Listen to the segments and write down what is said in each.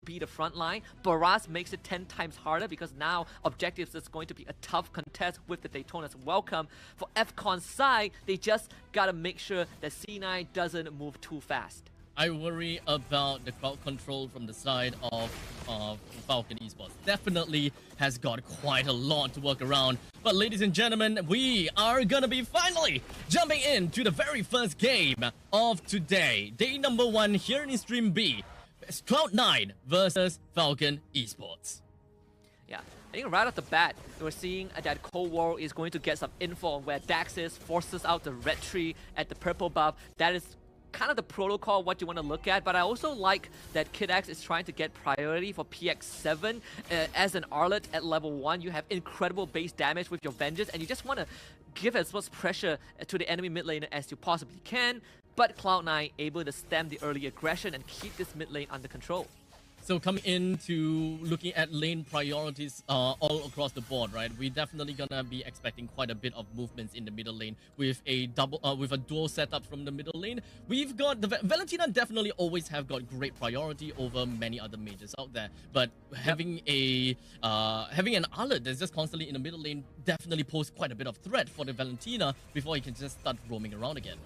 be the front line. Barras makes it 10 times harder because now objectives is going to be a tough contest with the Daytona's welcome. For FCON's side, they just gotta make sure that C9 doesn't move too fast. I worry about the crowd control from the side of Falcon Esports. Definitely has got quite a lot to work around. But ladies and gentlemen, we are gonna be finally jumping into the very first game of today. Day number 1 here in Stream B. It's CLOUD9 versus Falcon Esports. Yeah, I think right off the bat, we're seeing that Cold War is going to get some info on where Daxis forces out the red tree at the purple buff. That is kind of the protocol, what you want to look at, but I also like that Kid X is trying to get priority for PX7. As an Arlet at level 1, you have incredible base damage with your Vengeance, and you just want to give as much pressure to the enemy mid laner as you possibly can, but Cloud9 able to stem the early aggression and keep this mid lane under control. So coming into looking at lane priorities all across the board, right? We're definitely gonna be expecting quite a bit of movements in the middle lane with a dual setup from the middle lane. We've got the Valentina definitely always have got great priority over many other mages out there, but having an Arlet that's just constantly in the middle lane definitely poses quite a bit of threat for the Valentina before he can just start roaming around again.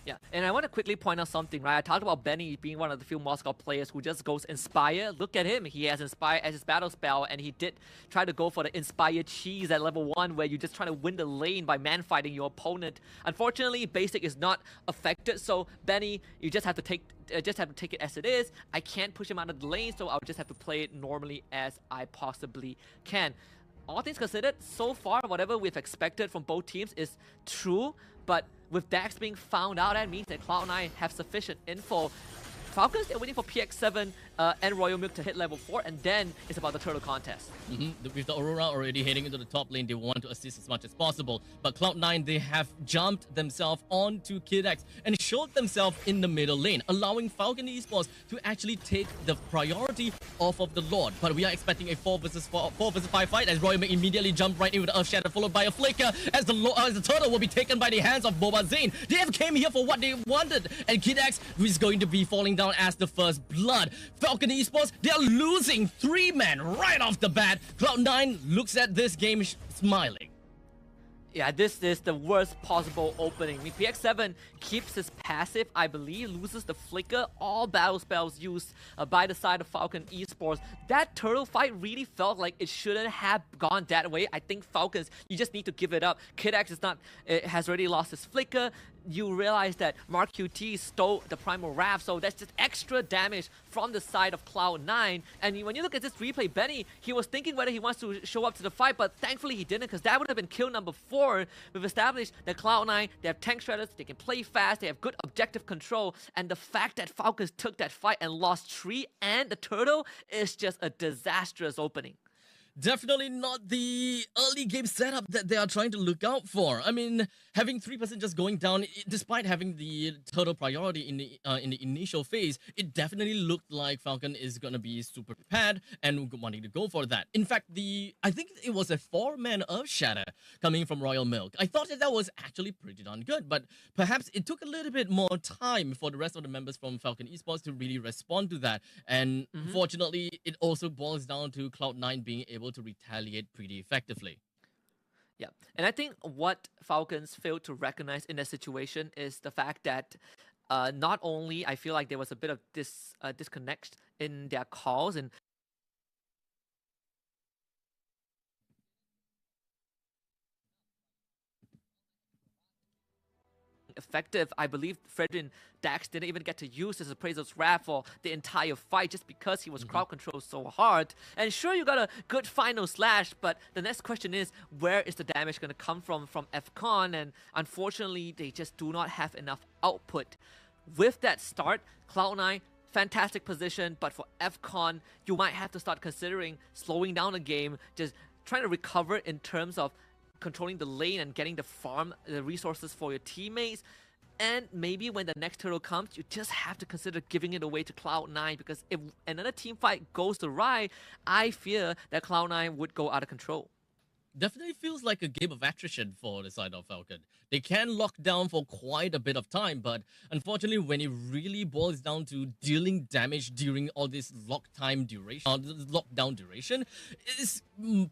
Yeah, and I want to quickly point out something, right? I talked about Benny being one of the few Moscow players who just goes Inspire. Look at him. He has Inspire as his battle spell, and he did try to go for the Inspire cheese at level 1, where you just try to win the lane by man-fighting your opponent. Unfortunately, basic is not affected, so Benny, you just have to take it as it is. I can't push him out of the lane, so I'll just have to play it normally as I possibly can. All things considered, so far, whatever we've expected from both teams is true, but with Dax being found out, that means that Cloud9 have sufficient info. Falcons, they're waiting for PX7 and Royal Milk to hit level 4, and then it's about the turtle contest. With the Aurora already heading into the top lane, they want to assist as much as possible. But Cloud9, they have jumped themselves onto Kid X and showed themselves in the middle lane, allowing Falcon Esports to actually take the priority off of the Lord. But we are expecting a 4 versus 5 fight as Royal Milk immediately jumped right in with the Earth Shatter, followed by a flicker as the turtle will be taken by the hands of Boba Zane. They have came here for what they wanted, and Kid X is going to be falling down as the first blood. Falcon Esports, they are losing 3 men right off the bat. Cloud9 looks at this game smiling. Yeah, this is the worst possible opening. I mean, PX7 keeps his passive, I believe, loses the flicker, all battle spells used by the side of Falcon Esports. That turtle fight really felt like it shouldn't have gone that way. I think Falcons, you just need to give it up. Kid X is not, has already lost his flicker. You realize that Mark QT stole the Primal Wrath, so that's just extra damage from the side of Cloud9. And when you look at this replay, Benny, he was thinking whether he wants to show up to the fight, but thankfully he didn't, because that would have been kill number 4. We've established that Cloud9, they have tank shredders, they can play fast, they have good objective control, and the fact that Falcons took that fight and lost Tree and the turtle is just a disastrous opening. Definitely not the early game setup that they are trying to look out for. I mean, having 3% just going down, despite having the turtle priority in the initial phase, it definitely looked like Falcon is gonna be super prepared and wanting to go for that. In fact, I think it was a 4-man Earth Shatter coming from Royal Milk. I thought that was actually pretty darn good, but perhaps it took a little bit more time for the rest of the members from Falcon Esports to really respond to that. And fortunately, it also boils down to Cloud9 being able to retaliate pretty effectively. Yeah, and I think what Falcons failed to recognize in that situation is the fact that not only I feel like there was a bit of disconnect in their calls, and effective. I believe Fredrin Dax didn't even get to use his Appraiser's Wrath for the entire fight just because he was crowd controlled so hard. And sure, you got a good final slash, but the next question is, where is the damage going to come from FCON? And unfortunately, they just do not have enough output. With that start, Cloud9, fantastic position, but for FCON, you might have to start considering slowing down the game, just trying to recover in terms of controlling the lane and getting the resources for your teammates. And maybe when the next turtle comes, you just have to consider giving it away to Cloud9, because if another team fight goes awry, I fear that Cloud9 would go out of control. Definitely feels like a game of attrition for the side of Falcon. They can lock down for quite a bit of time, but unfortunately, when it really boils down to dealing damage during all this lockdown duration, is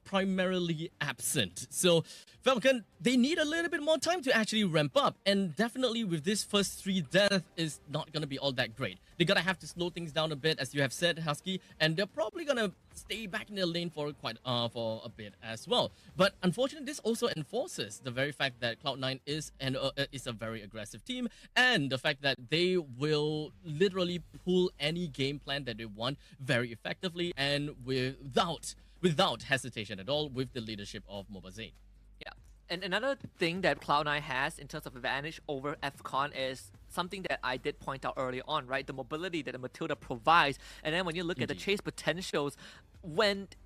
primarily absent. So Falcon, they need a little bit more time to actually ramp up, and definitely with this first 3 deaths is not gonna be all that great. They're gonna have to slow things down a bit, as you have said, Husky, and they're probably gonna stay back in the lane for for a bit as well. But unfortunately, this also enforces the very fact that Cloud9 is a very aggressive team, and the fact that they will literally pull any game plan that they want very effectively and without hesitation at all with the leadership of Mlbb. Yeah. And another thing that Cloud9 has in terms of advantage over FCON is something that I did point out earlier on, right? The mobility that the Matilda provides. And then when you look at the chase potentials,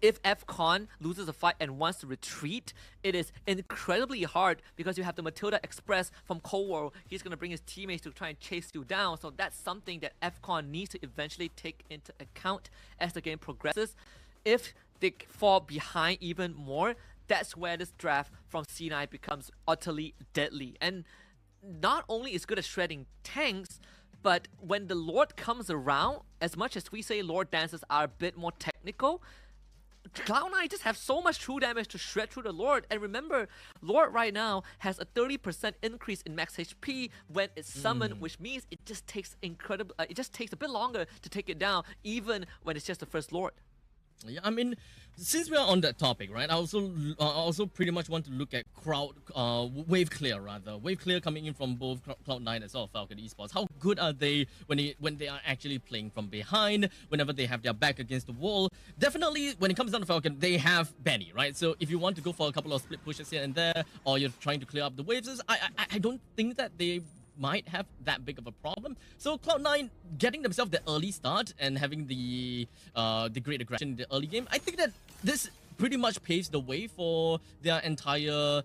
if FCON loses a fight and wants to retreat, it is incredibly hard because you have the Matilda Express from Cold War. He's going to bring his teammates to try and chase you down. So that's something that FCON needs to eventually take into account as the game progresses. If they fall behind even more, that's where this draft from C9 becomes utterly deadly. And not only is good at shredding tanks, but when the Lord comes around, as much as we say Lord dances are a bit more technical, Cloud9 just have so much true damage to shred through the Lord. And remember, Lord right now has a 30% increase in max HP when it's summoned, which means it just takes it just takes a bit longer to take it down, even when it's just the first Lord. Yeah, I mean, since we are on that topic, right? I also pretty much want to look at wave clear coming in from both Cloud9 as well as Falcon Esports. How good are they when they are actually playing from behind? Whenever they have their back against the wall, definitely when it comes down to Falcon, they have Benny, right? So if you want to go for a couple of split pushes here and there, or you're trying to clear up the waves, I don't think that they might have that big of a problem. So Cloud9 getting themselves the early start and having the great aggression in the early game, I think that this pretty much paves the way for their entire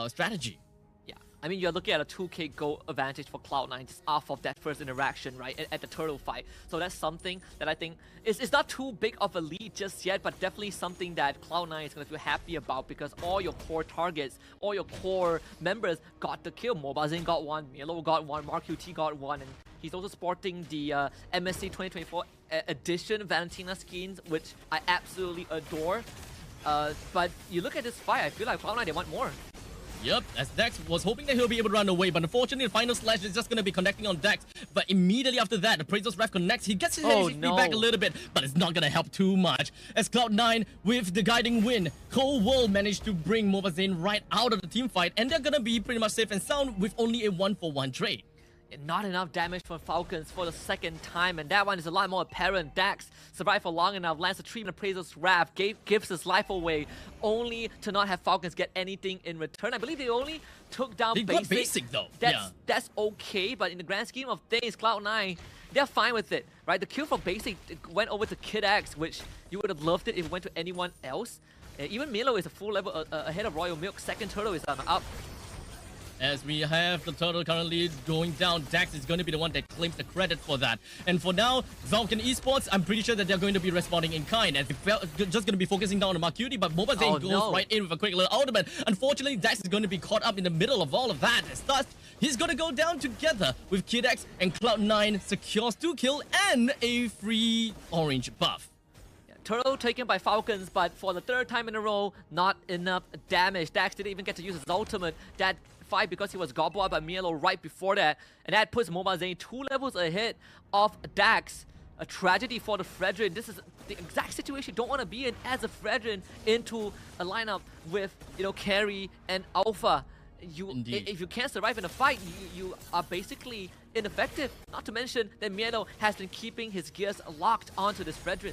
strategy. Yeah, I mean, you're looking at a 2k gold advantage for Cloud9 just off of that first interaction, right, at the turtle fight. So that's something that I think is not too big of a lead just yet, but definitely something that Cloud9 is going to feel happy about, because all your core targets, all your core members got the kill. Mlbb got one, Milo got one, MarQT got one, and he's also sporting the MSC 2024 edition Valentina skins, which I absolutely adore. But you look at this fight, I feel like Cloud9, they want more. Yep, as Dex was hoping that he'll be able to run away, but unfortunately the final slash is just going to be connecting on Dex. But immediately after that, the Praetor's Wrath connects. He gets his HP back a little bit, but it's not going to help too much. As Cloud9 with the guiding win, Cold World managed to bring Mlbb right out of the team fight, and they're going to be pretty much safe and sound with only a 1-for-1 trade. Not enough damage from Falcons for the second time, and that one is a lot more apparent. Dax survived for long enough, lands a treatment, Appraiser's Wrath, gives his life away, only to not have Falcons get anything in return. I believe they only took down Basic. Got Basic though. That's okay, but in the grand scheme of things, Cloud9, they're fine with it, right? The kill from Basic went over to Kid X, which you would have loved it if it went to anyone else. Even Milo is a full level ahead of Royal Milk. Second turtle is up. As we have the turtle currently going down, Dax is going to be the one that claims the credit for that. And for now, Falcon Esports, I'm pretty sure that they're going to be responding in kind. And they're just going to be focusing down on MarQT, but Mlbb goes right in with a quick little ultimate. Unfortunately, Dax is going to be caught up in the middle of all of that. As thus, he's going to go down together with Kid X, and Cloud9 secures 2 kills and a free orange buff. Turtle taken by Falcons, but for the third time in a row, not enough damage. Dax didn't even get to use his ultimate. That fight because he was gobbled by Milo right before that, and that puts Mlbb 2 levels ahead of Dax. A tragedy for the Fredrin. This is the exact situation you don't want to be in as a Fredrin into a lineup with, you know, Carry and Alpha. If you can't survive in a fight, you are basically ineffective. Not to mention that Milo has been keeping his gears locked onto this Fredrin.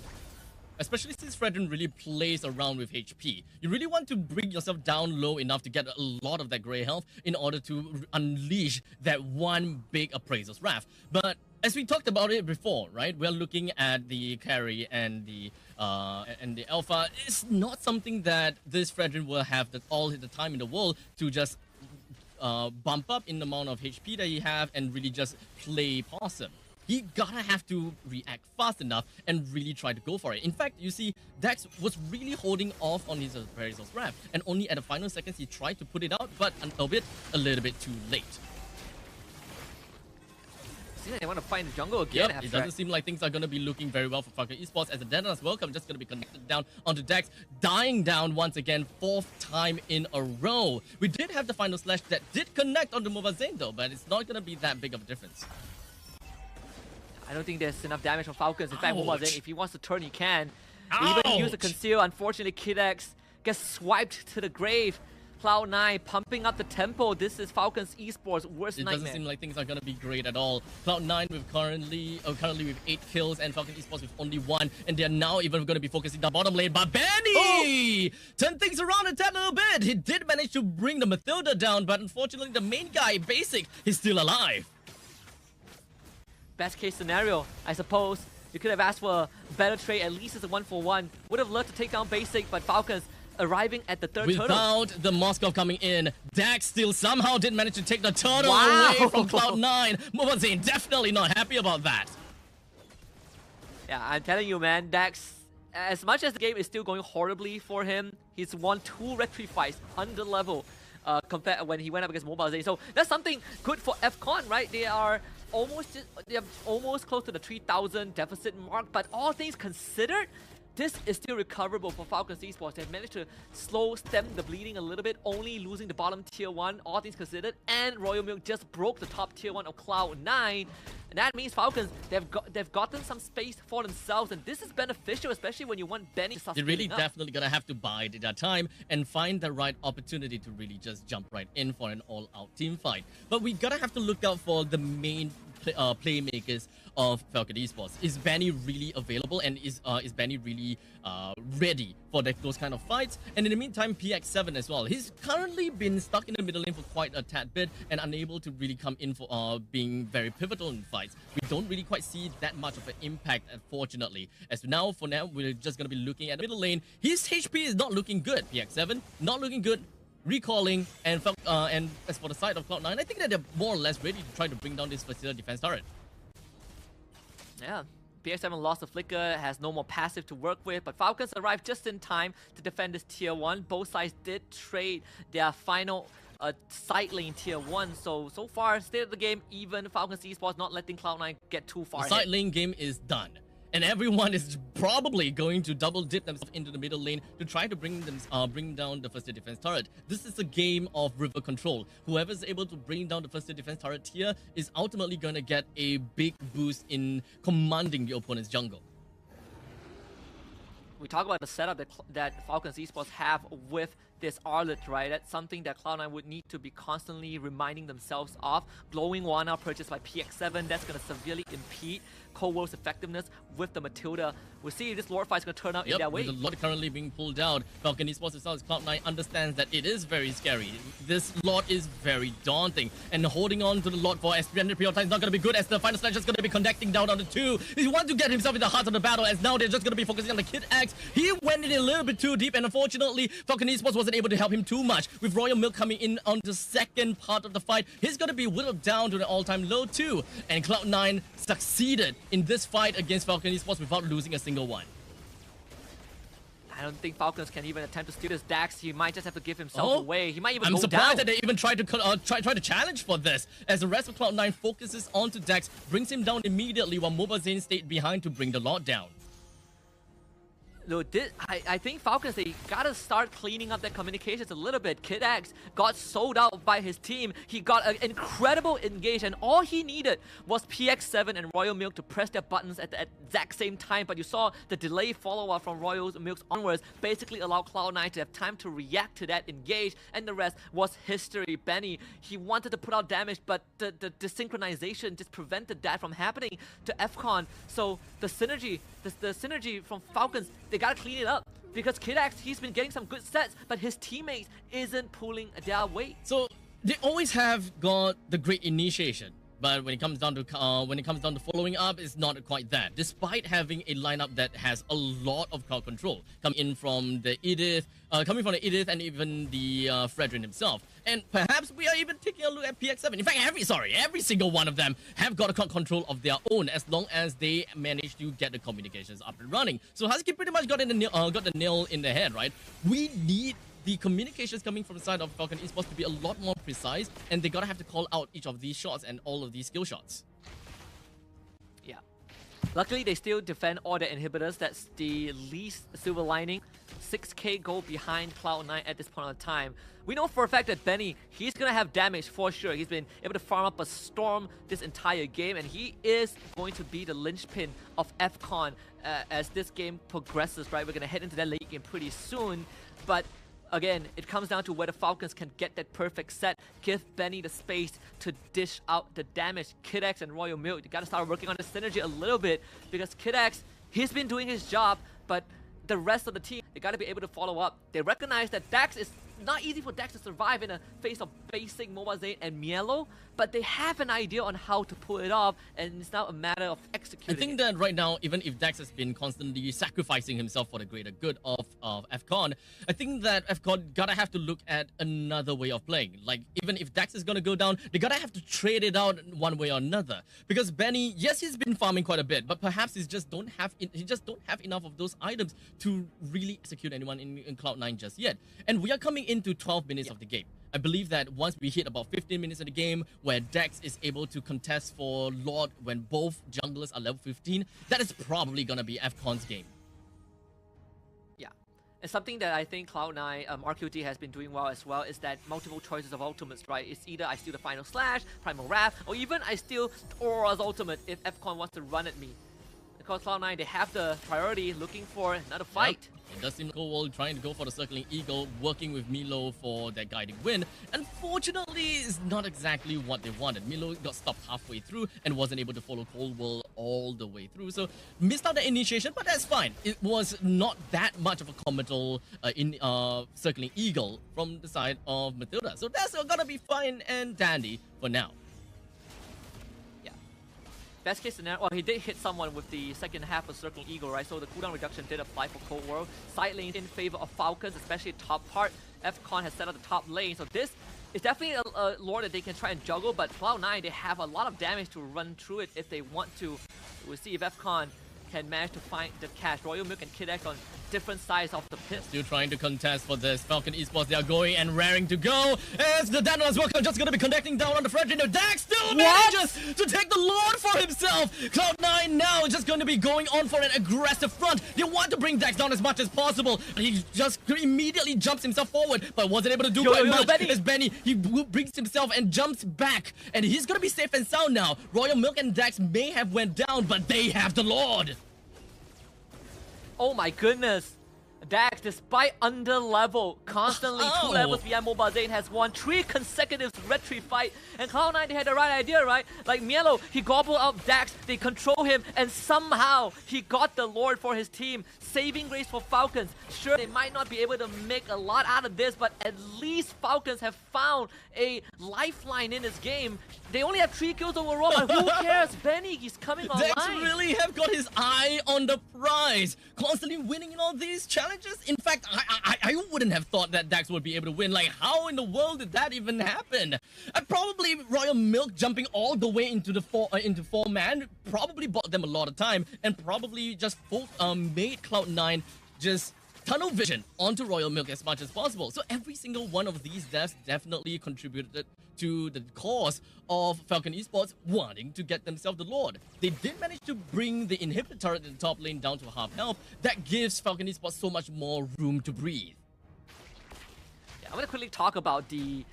Especially since Fredrin really plays around with HP. You really want to bring yourself down low enough to get a lot of that grey health in order to unleash that one big Appraiser's Wrath. But as we talked about it before, right? We're looking at the carry and the alpha. It's not something that this Fredrin will have all the time in the world to just bump up in the amount of HP that you have and really just play possum. he gotta have to react fast enough and really try to go for it. In fact, you see, Dax was really holding off on his Paradox Wrap, and only at the final seconds he tried to put it out, but a little bit too late. Seems like they want to find the jungle again. Yep, it doesn't seem like things are going to be looking very well for Falcon Esports, as the Deadlands Welcome just going to be connected down onto Dax, dying down once again, 4th time in a row. We did have the final slash that did connect onto Mlbb though, but it's not going to be that big of a difference. I don't think there's enough damage from Falcons. In fact, Mlbb, if he wants to turn, he can. Ouch. Even use a conceal. Unfortunately, KidX gets swiped to the grave. CLOUD9 pumping up the tempo. This is Falcons Esports' worst nightmare. It doesn't seem like things are going to be great at all. CLOUD9 with currently with 8 kills, and Falcon Esports with only 1, and they're now even going to be focusing the bottom lane. But Benny turned things around a tad little bit. He did manage to bring the Mathilda down, but unfortunately the main guy, Basic, is still alive. Best case scenario, I suppose. You could have asked for a better trade, at least as a 1-for-1. Would have loved to take down Basic, but Falcons arriving at the 3rd turtle. Without the Moskov coming in, Dax still somehow did manage to take the turtle away from CLOUD9. Mlbb definitely not happy about that. Yeah, I'm telling you, man, Dax, as much as the game is still going horribly for him, he's won 2 retreat fights under level compared when he went up against Mlbb. So that's something good for FCon, right? They are almost close to the 3,000 deficit mark, but all things considered, this is still recoverable for Falcons Esports. They've managed to stem the bleeding a little bit, only losing the bottom tier 1, all things considered, and Royal Milk just broke the top tier 1 of CLOUD9. And that means Falcons, they've gotten some space for themselves, and this is beneficial, especially when you want Benny to sustain. They're really definitely gonna have to bide their time and find the right opportunity to really just jump right in for an all-out team fight. But we gotta have to look out for the main playmakers of Falcon Esports. Is Benny really available, and is Benny really ready for those kind of fights? And in the meantime, PX7 as well. He's currently been stuck in the middle lane for quite a tad bit and unable to really come in for being very pivotal in fights. We don't really quite see that much of an impact, unfortunately. For now, we're just going to be looking at the middle lane. His HP is not looking good. PX7, not looking good. Recalling, and as for the side of CLOUD9, I think that they're more or less ready to try to bring down this facility defense turret. Yeah, PX7 lost the flicker, has no more passive to work with, but Falcons arrived just in time to defend this tier 1. Both sides did trade their final side lane tier 1, so far, state of the game, even Falcons Esports not letting CLOUD9 get too far. The side lane game is done. And everyone is probably going to double dip themselves into the middle lane to try to bring down the first defense turret. This is a game of river control. Whoever's able to bring down the first defense turret here is ultimately going to get a big boost in commanding the opponent's jungle. We talk about the setup that Falcons Esports have with this Arlet, right? That's something that CLOUD9 would need to be constantly reminding themselves of. Glowing Wana purchased by PX7, that's going to severely impede Cold War's effectiveness with the Mathilda. We'll see if this Lord fight is going to turn out in that way. With the Lord currently being pulled out, Falcon Esports itself, CLOUD9 understands that it is very scary. This Lord is very daunting, and holding on to the Lord for as period of time is not going to be good, as the final slash is going to be connecting down on the 2. He wants to get himself in the heart of the battle, as now they're just going to be focusing on the Kid X. He went in a little bit too deep, and unfortunately, Falcon Esports wasn't able to help him too much. With Royal Milk coming in on the second part of the fight, he's going to be whittled down to the all-time low too. And CLOUD9 succeeded in this fight against Falcon Esports without losing a single one. I don't think Falcons can even attempt to steal this Dax. He might just have to give himself away. He might even go down. I'm surprised that they even tried to try to challenge for this, as the rest of CLOUD9 focuses onto Dax, brings him down immediately while Mlbb stayed behind to bring the Lord down. Look, I think Falcons, they gotta start cleaning up their communications a little bit. Kid X got sold out by his team. He got an incredible engage, and all he needed was PX7 and Royal Milk to press their buttons at the exact same time. But you saw the delay follow-up from Royal Milk's onwards basically allowed CLOUD9 to have time to react to that engage, and the rest was history. Benny, he wanted to put out damage, but the synchronization just prevented that from happening to FCon. So the synergy from Falcons, they gotta clean it up, because Kid X, he's been getting some good sets, but his teammates isn't pulling their weight. So they always have got the great initiation, But when it comes down to following up, it's not quite that. Despite having a lineup that has a lot of crowd control coming from the Edith, and even the Fredrin himself. And perhaps we are even taking a look at PX7. In fact, every single one of them have got a crowd control of their own, as long as they manage to get the communications up and running. So Husky pretty much got the nail in the head, right? We need the communications coming from the side of Falcon Esports to be a lot more precise, and they gotta have to call out each of these shots and all of these skill shots. Yeah. Luckily, they still defend all the inhibitors. That's the least silver lining. 6k gold behind Cloud9 at this point in time. We know for a fact that Benny, he's gonna have damage for sure. He's been able to farm up a storm this entire game, and he is going to be the linchpin of FCON as this game progresses, right? We're gonna head into that late game pretty soon, but again, it comes down to whether Falcons can get that perfect set, give Benny the space to dish out the damage. KidX and Royal Milk, they gotta start working on the synergy a little bit, because KidX, he's been doing his job, but the rest of the team, they gotta be able to follow up. They recognize that Dax is not easy for Dax to survive in a face of basic Mobile Zane and Mielo, but they have an idea on how to pull it off, and it's now a matter of executing. I think that right now, even if Dax has been constantly sacrificing himself for the greater good of FCON, I think that FCON gotta have to look at another way of playing. Like, even if Dax is gonna go down, they gotta have to trade it out one way or another. Because Benny, yes, he's been farming quite a bit, but perhaps he just don't have enough of those items to really execute anyone in Cloud9 just yet. And we are coming into 12 minutes of the game. I believe that once we hit about 15 minutes of the game where Dax is able to contest for Lord when both junglers are level 15, that is probably gonna be FCON's game. Yeah. And something that I think Cloud9, RQT has been doing well as well is that multiple choices of ultimates, right? It's either I steal the Final Slash, Primal Wrath, or even I steal Aura's ultimate if FCON wants to run at me. Because Cloud9, they have the priority looking for another fight. Yep. It does seem Cole trying to go for the Circling Eagle, working with Milo for that guiding win. Unfortunately, it's not exactly what they wanted. Milo got stopped halfway through and wasn't able to follow Coldwell all the way through. So, missed out the initiation, but that's fine. It was not that much of a committal Circling Eagle from the side of Matilda. So that's gonna be fine and dandy for now. Best case scenario, well, he did hit someone with the second half of Circling Eagle, right? So the cooldown reduction did apply for Cold World. Side lanes in favor of Falcons, especially top part. FCON has set up the top lane, so this is definitely a lore that they can try and juggle, but Cloud9, they have a lot of damage to run through it if they want to. We'll see if FCON can manage to find the cash. Royal Milk and KidX on different sides of the pit. Still trying to contest for this. Falcon Esports, they are going and raring to go. As the Danos Walker just going to be connecting down on the Fredrin. Dax still manages to take the Lord for himself. Cloud9 now just going to be going on for an aggressive front. They want to bring Dax down as much as possible. He just immediately jumps himself forward, but wasn't able to do quite much. Benny. As Benny, he brings himself and jumps back. And he's going to be safe and sound now. Royal Milk and Dax may have went down, but they have the Lord. Oh my goodness. Dax, despite under level, constantly 2 levels behind Mobile Zane, has won 3 consecutive retreat fight. And Cloud9, they had the right idea, right? Like Mielo, he gobbled up Dax, they control him, and somehow he got the Lord for his team. Saving grace for Falcons. Sure, they might not be able to make a lot out of this, but at least Falcons have found a lifeline in this game. They only have 3 kills overall, but who cares? Benny, he's coming online. Dax really have got his eye on the prize. Constantly winning in all these challenges. In fact, I wouldn't have thought that Dax would be able to win. Like, how in the world did that even happen? Probably Royal Milk jumping all the way into the into 4-man probably bought them a lot of time, and probably just made Cloud9 just tunnel vision onto Royal Milk as much as possible. So every single one of these deaths definitely contributed to the cause of Falcon Esports wanting to get themselves the Lord. They did manage to bring the inhibitor turret in the top lane down to half health. That gives Falcon Esports so much more room to breathe. Yeah, I'm gonna quickly talk about the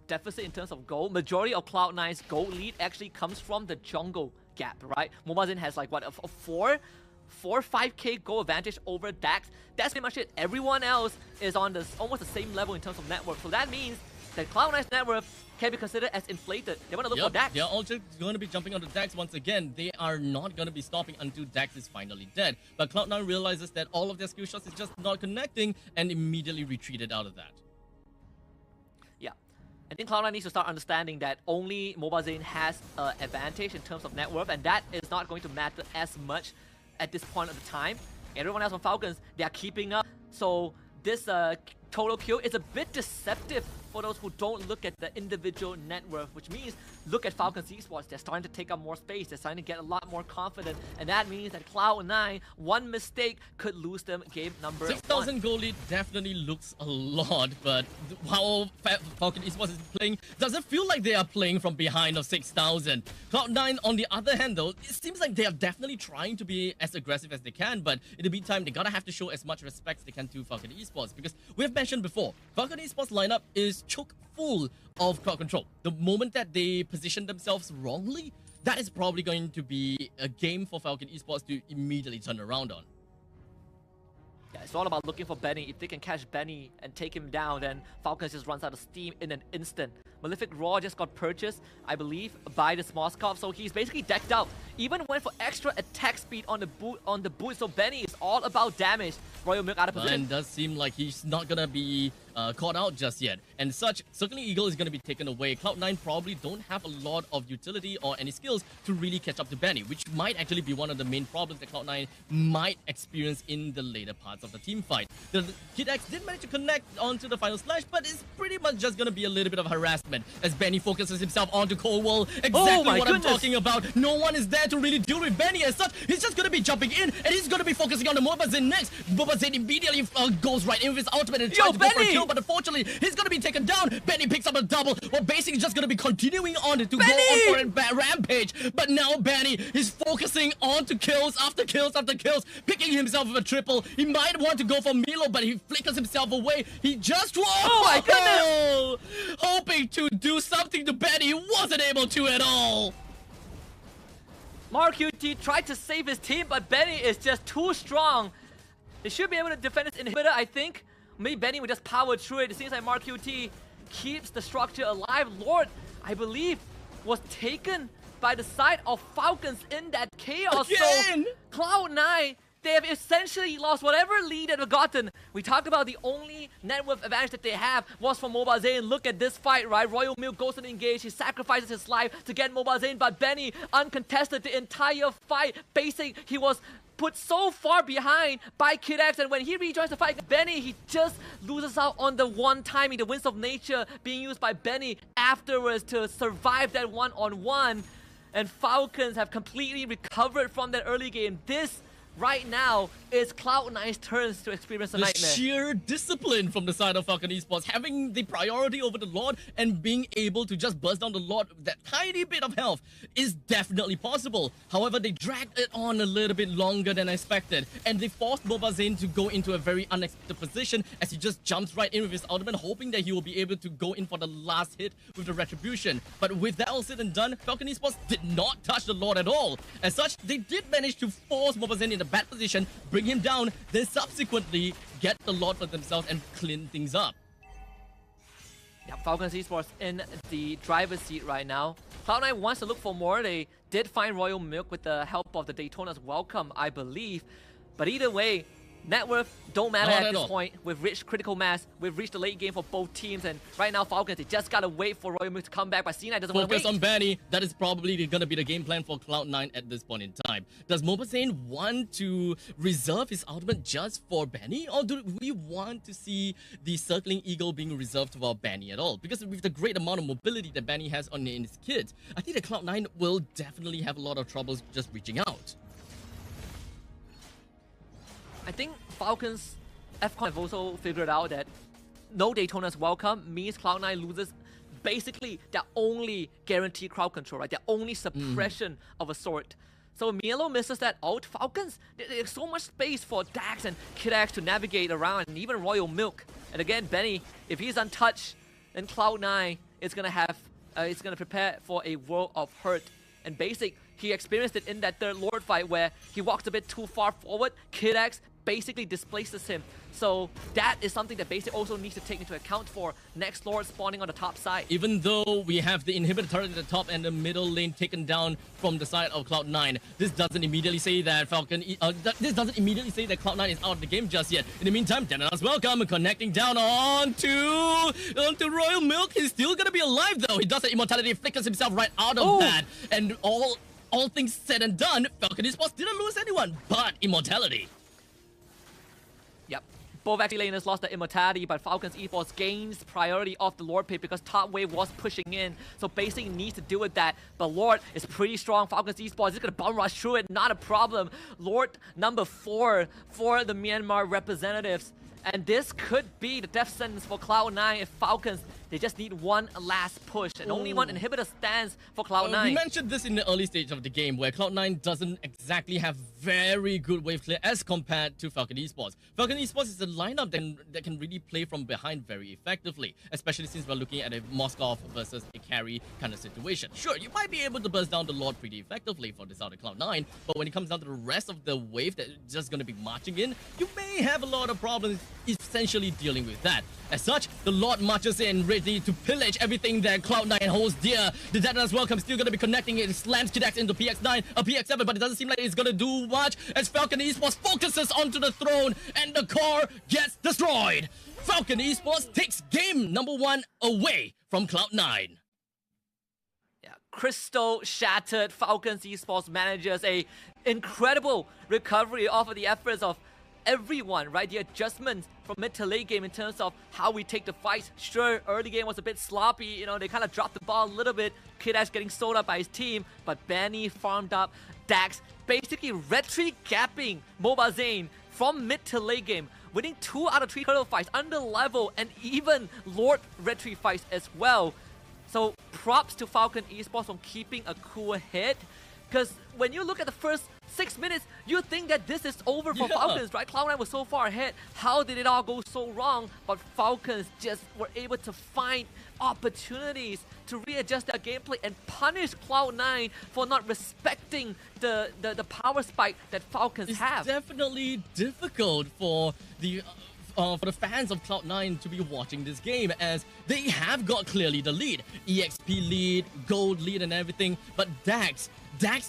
deficit in terms of gold. Majority of Cloud9's gold lead actually comes from the jungle gap, right? Mobile Zane has like what, a 5k gold advantage over Dax. That's pretty much it. Everyone else is on this almost the same level in terms of net worth. So that means that Cloud9's net worth can be considered as inflated. They want to look for Dax. They're all just going to be jumping onto Dax once again. They are not going to be stopping until Dax is finally dead. But Cloud9 realizes that all of their skill shots is just not connecting and immediately retreated out of that. Yeah. I think Cloud9 needs to start understanding that only Mobile has an advantage in terms of net worth, and that is not going to matter as much at this point of the time. Everyone else on Falcons, they are keeping up. So this total kill is a bit deceptive for those who don't look at the individual net worth, which means look at Falcons Esports. They're starting to take up more space. They're starting to get a lot more confident, and that means that Cloud9, one mistake could lose them game number 6,000 goal lead definitely looks a lot, but how Falcon Esports is playing doesn't feel like they are playing from behind of 6,000. Cloud9, on the other hand, though, it seems like they are definitely trying to be as aggressive as they can, but in the meantime, they gotta have to show as much respect as they can to Falcon Esports, because we have mentioned before, Falcon Esports lineup is chock full of crowd control. The moment that they position themselves wrongly, that is probably going to be a game for Falcon Esports to immediately turn around on. Yeah, it's all about looking for Benny. If they can catch Benny and take him down, then Falcons just runs out of steam in an instant. Malefic Raw just got purchased, I believe, by the Smoskov, so he's basically decked out. Even went for extra attack speed on the boot, so Benny is all about damage. Royal Milk out of position. And does seem like he's not gonna be caught out just yet. And such, Circling Eagle is gonna be taken away. Cloud9 probably don't have a lot of utility or any skills to really catch up to Benny, which might actually be one of the main problems that Cloud9 might experience in the later parts of the team fight. The Kid X did manage to connect onto the final slash, but it's pretty much just gonna be a little bit of harassment as Benny focuses himself onto Coldwell. Exactly what I'm talking about. No one is there to really deal with Benny as such. He's just gonna be jumping in, and he's gonna be focusing on the Mobazin next. Mobazin immediately goes right in with his ultimate and tries to go for a kill, but unfortunately, he's gonna be taken down. Benny picks up a double, or basically just gonna be continuing on to go on for a rampage. But now Benny is focusing on to kills after kills after kills, picking himself with a triple. He might want to go for Milo, but he flickers himself away. He just oh my goodness! Hoping to do something to Benny, wasn't able to at all. MarQT tried to save his team, but Benny is just too strong. They should be able to defend this inhibitor, I think. Maybe Benny would just power through it. It seems like MarQT keeps the structure alive. Lord, I believe, was taken by the side of Falcons in that chaos. Again! So Cloud9, they have essentially lost whatever lead they've gotten. We talked about the only net worth advantage that they have was from Mobile Zane. Look at this fight, right? Royal Milk goes to engage. He sacrifices his life to get Mobile Zane, but Benny uncontested the entire fight. Basically, he was put so far behind by Kid X, and when he rejoins the fight, Benny, he just loses out on the one timing, the Winds of Nature being used by Benny afterwards to survive that one-on-one. And Falcons have completely recovered from that early game. This right now is Cloud9's turns to experience a nightmare. Sheer discipline from the side of Falcon Esports, having the priority over the Lord and being able to just burst down the Lord with that tiny bit of health is definitely possible. However, they dragged it on a little bit longer than expected, and they forced Mobazane to go into a very unexpected position as he just jumps right in with his ultimate, hoping that he will be able to go in for the last hit with the Retribution. But with that all said and done, Falcon Esports did not touch the Lord at all. As such, they did manage to force Mobazane in a bad position, bring him down, then subsequently get the Lord for themselves and clean things up. Yeah, Falcons Esports in the driver's seat right now. Cloud9 wants to look for more. They did find Royal Milk with the help of the Daytona's welcome, I believe. But either way, net worth don't matter at this point. We've reached critical mass. We've reached the late game for both teams. And right now, Falcons, they just gotta wait for Royal Milk to come back. But C9 doesn't want to wait. Focus on Benny. That is probably gonna be the game plan for Cloud9 at this point in time. Does Mobazane want to reserve his ultimate just for Benny? Or do we want to see the Circling Eagle being reserved for Benny at all? Because with the great amount of mobility that Benny has in his kit, I think that Cloud9 will definitely have a lot of troubles just reaching out. I think Falcons FCON have also figured out that no Daytona's welcome means Cloud9 loses basically their only guaranteed crowd control, right? Their only suppression of a sort. So Mlbb misses that out. Falcons, there's so much space for Dax and Kid X to navigate around, and even Royal Milk. And again, Benny, if he's untouched, then Cloud9 is gonna have, it's gonna prepare for a world of hurt. And basic, he experienced it in that third Lord fight where he walked a bit too far forward. Kid X basically displaces him. So that is something that basically also needs to take into account for next Lord spawning on the top side. Even though we have the inhibitor turret at the top and the middle lane taken down from the side of Cloud9, this doesn't immediately say that Cloud9 is out of the game just yet. In the meantime, Denanas welcome, connecting down onto Royal Milk. He's still gonna be alive though. He does an immortality, flickers himself right out of that, and all things said and done, Falcon Esports didn't lose anyone but immortality. Yep. Both actually laners lost the immortality, but Falcons Esports gains priority off the Lord pick because top wave was pushing in. So basically needs to deal with that. But Lord is pretty strong. Falcons Esports is going to bum rush through it. Not a problem. Lord number 4 for the Myanmar representatives. And this could be the death sentence for Cloud9 if Falcons, they just need one last push. And only one inhibitor stands for Cloud9. We mentioned this in the early stage of the game where Cloud9 doesn't exactly have very good wave clear as compared to Falcon Esports. Falcon Esports is a lineup that can really play from behind very effectively, especially since we're looking at a Moskov versus a carry kind of situation. Sure, you might be able to burst down the Lord pretty effectively for this out of Cloud9, but when it comes down to the rest of the wave that's just going to be marching in, you may have a lot of problems essentially dealing with that. As such, the Lord marches in, ready to pillage everything that Cloud9 holds dear. The Detonators welcome still going to be connecting it, slams Kid X into PX9, PX7, but it doesn't seem like it's going to do much as Falcon Esports focuses onto the throne and the core gets destroyed. Falcon Esports takes game number 1 away from Cloud9. Yeah, crystal shattered. Falcons Esports manages a incredible recovery off of the efforts of everyone, right? The adjustments from mid to late game in terms of how we take the fight. Sure, early game was a bit sloppy, you know, they kind of dropped the ball a little bit. Kid X getting sold up by his team, but Benny farmed up Dax, basically retreat gapping Mobazane from mid to late game, winning 2 out of 3 hurdle fights under level and even Lord retreat fights as well. So props to Falcon Esports from keeping a cool head, because when you look at the first 6 minutes, you think that this is over for Falcons, right? Cloud9 was so far ahead. How did it all go so wrong? But Falcons just were able to find opportunities to readjust their gameplay and punish Cloud9 for not respecting the power spike that Falcons have. It's definitely difficult for the fans of Cloud9 to be watching this game, as they have got clearly the lead. EXP lead, gold lead and everything, but Dax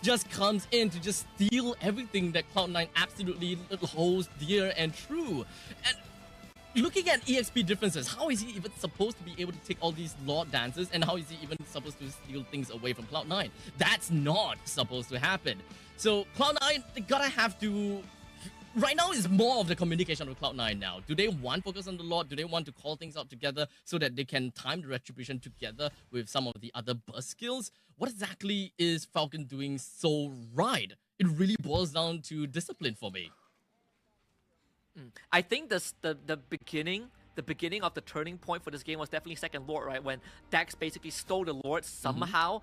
just comes in to just steal everything that Cloud9 absolutely holds dear and true. And looking at EXP differences, how is he even supposed to be able to take all these Lord dances, and how is he even supposed to steal things away from Cloud9? That's not supposed to happen. So Cloud9, they gotta have to... Right now, it's more of the communication with Cloud9 now. Do they want to focus on the Lord? Do they want to call things out together so that they can time the retribution together with some of the other burst skills? What exactly is Falcon doing so right? It really boils down to discipline for me. I think the beginning of the turning point for this game was definitely second Lord, right? When Dax basically stole the Lord somehow.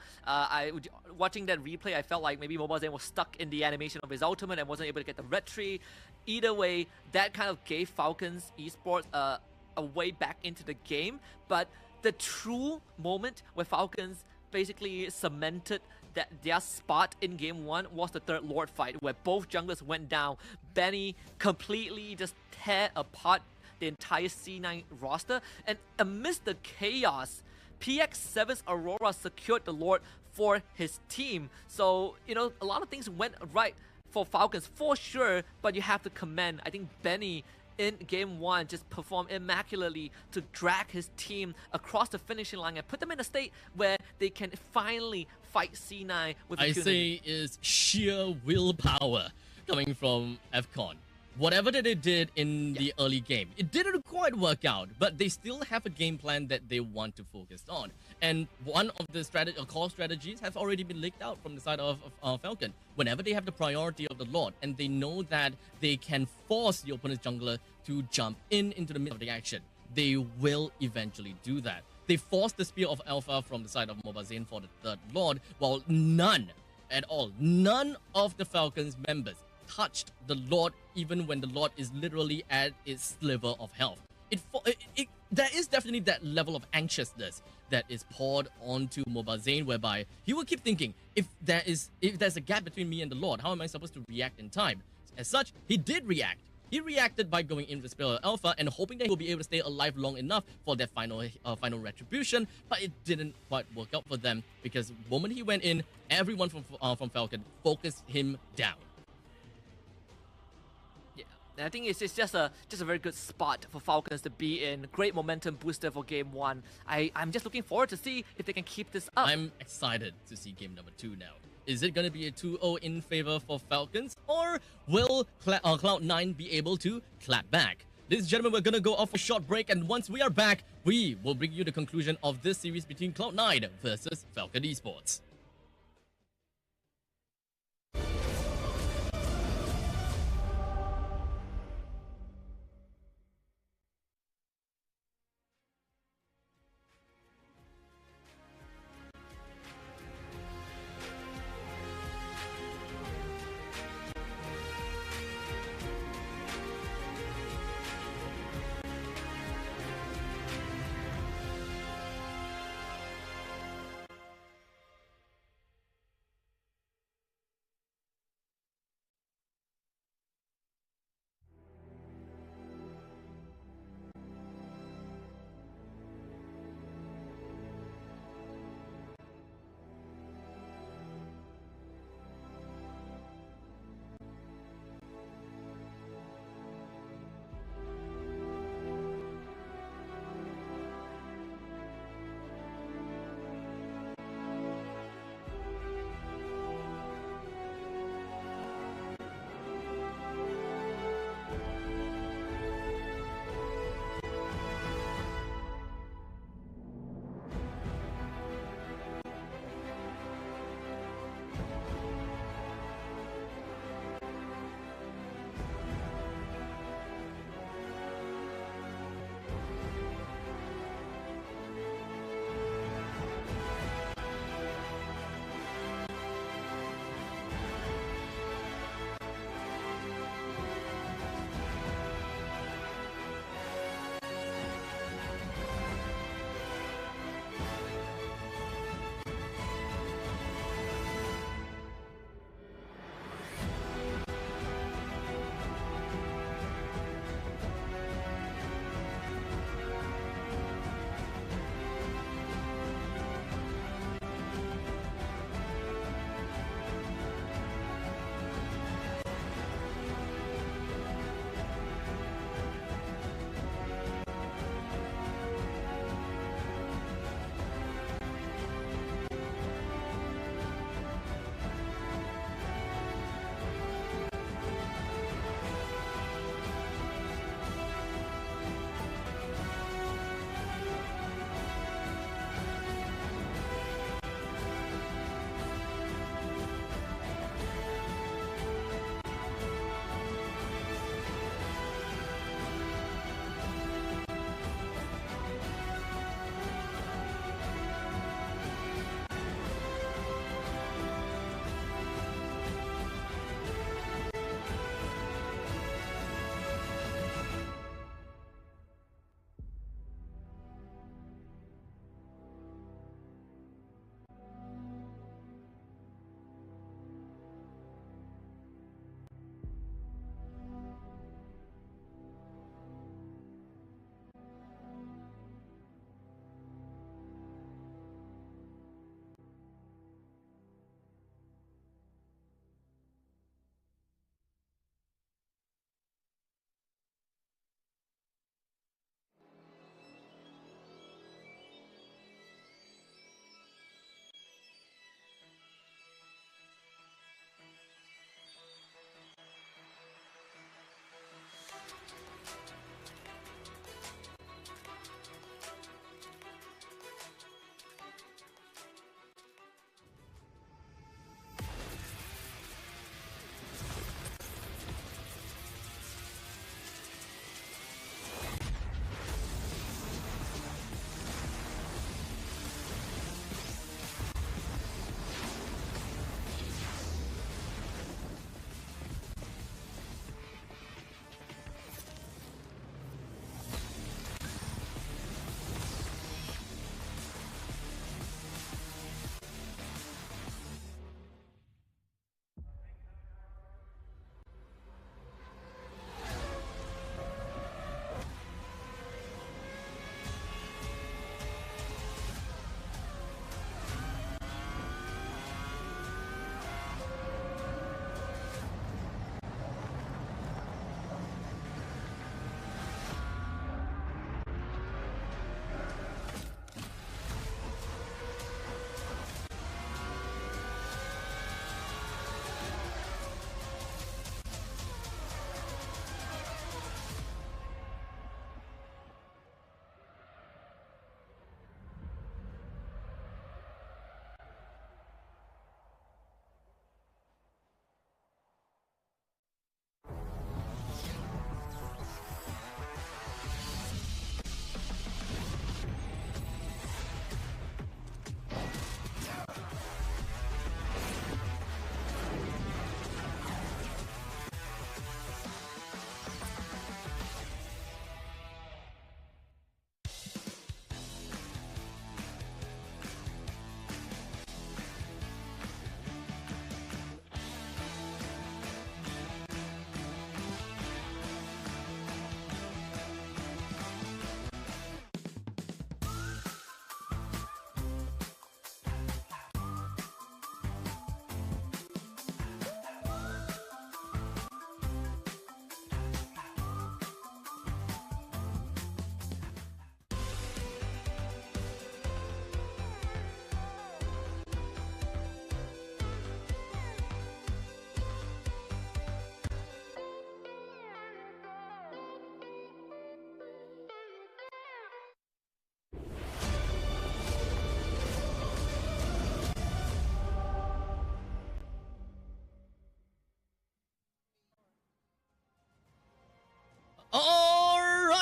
Watching that replay, I felt like maybe Mobazane was stuck in the animation of his ultimate and wasn't able to get the retreat. Either way, that kind of gave Falcons Esports a way back into the game. But the true moment where Falcons basically cemented that their spot in game 1 was the third Lord fight, where both junglers went down. Benny completely just tear apart the entire C9 roster, and amidst the chaos, PX7's Aurora secured the Lord for his team. So, you know, a lot of things went right for Falcons for sure, but you have to commend, I think, Benny in game 1 just performed immaculately to drag his team across the finishing line and put them in a state where they can finally fight C9 with impunity. I say is sheer willpower coming from FCON. Whatever that they did in the early game, it didn't quite work out, but they still have a game plan that they want to focus on. And one of the core strategies have already been leaked out from the side of Falcon. Whenever they have the priority of the Lord, and they know that they can force the opponent's jungler to jump into the middle of the action, they will eventually do that. They forced the Spear of Alpha from the side of Mobazane for the third Lord, while none of the Falcons members touched the Lord, even when the Lord is literally at its sliver of health. There is definitely that level of anxiousness that is poured onto Mobazane, whereby he will keep thinking, if there's a gap between me and the Lord, how am I supposed to react in time? As such, he did react. He reacted by going in with Spiller Alpha and hoping that he'll be able to stay alive long enough for that final retribution, but it didn't quite work out for them because the moment he went in, everyone from Falcon focused him down. I think it's just a very good spot for Falcons to be in. Great momentum booster for game 1. I'm just looking forward to see if they can keep this up. I'm excited to see game number 2 now. Is it going to be a 2-0 in favor for Falcons, or will CLOUD9 be able to clap back? Ladies and gentlemen, we're going to go off a short break, and once we are back, we will bring you the conclusion of this series between CLOUD9 versus Falcon Esports.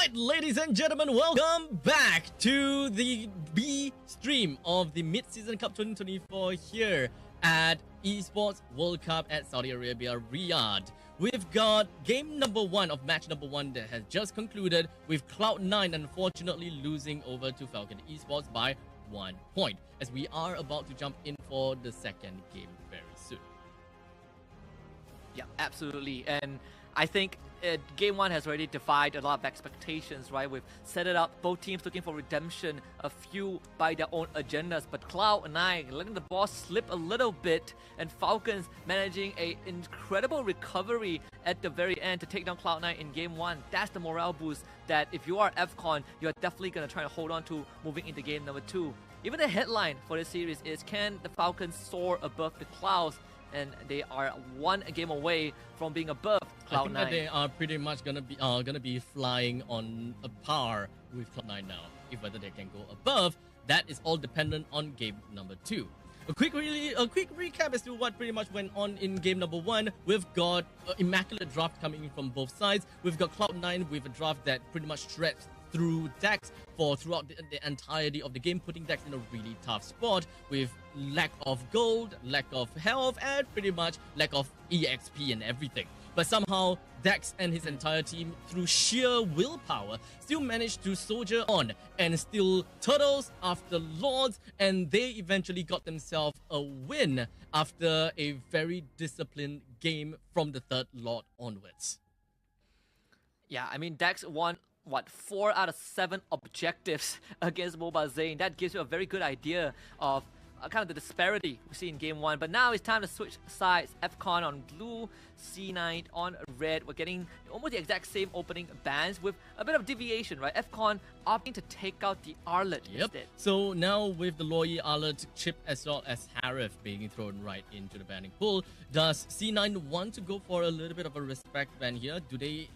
Alright, ladies and gentlemen, welcome back to the B stream of the Mid-Season Cup 2024 here at Esports World Cup at Saudi Arabia, Riyadh. We've got game number 1 of match number 1 that has just concluded, with CLOUD9 unfortunately losing over to Falcon Esports by 1 point, as we are about to jump in for the second game very soon. Yeah, absolutely. And I think game 1 has already defied a lot of expectations, right? We've set it up, both teams looking for redemption, a few by their own agendas, but CLOUD9 letting the ball slip a little bit, and Falcons managing an incredible recovery at the very end to take down CLOUD9 in game 1. That's the morale boost that if you are FCON, you're definitely going to try to hold on to moving into game number 2. Even the headline for this series is, can the Falcons soar above the clouds? And they are 1 game away from being above CLOUD9. I think that they are pretty much gonna be flying on a par with CLOUD9 now. If whether they can go above, that is all dependent on game number 2. A quick recap as to what pretty much went on in game number 1. We've got immaculate draft coming from both sides. We've got CLOUD9 with a draft that pretty much stretched through Dax throughout the entirety of the game, putting Dax in a really tough spot with lack of gold, lack of health, and pretty much lack of EXP and everything. But somehow Dax and his entire team, through sheer willpower, still managed to soldier on and steal turtles after lords, and they eventually got themselves a win after a very disciplined game from the 3rd lord onwards. Yeah, I mean, Dax won 4 out of 7 objectives against Mlbb. That gives you a very good idea of kind of the disparity we see in game 1. But now it's time to switch sides. FCON on blue, C9 on red. We're getting almost the exact same opening bans with a bit of deviation, right? FCON opting to take out the Arlet instead. So now with the Loyi Arlet chip as well as Harif being thrown right into the banning pool, does C9 want to go for a little bit of a respect ban here? Do they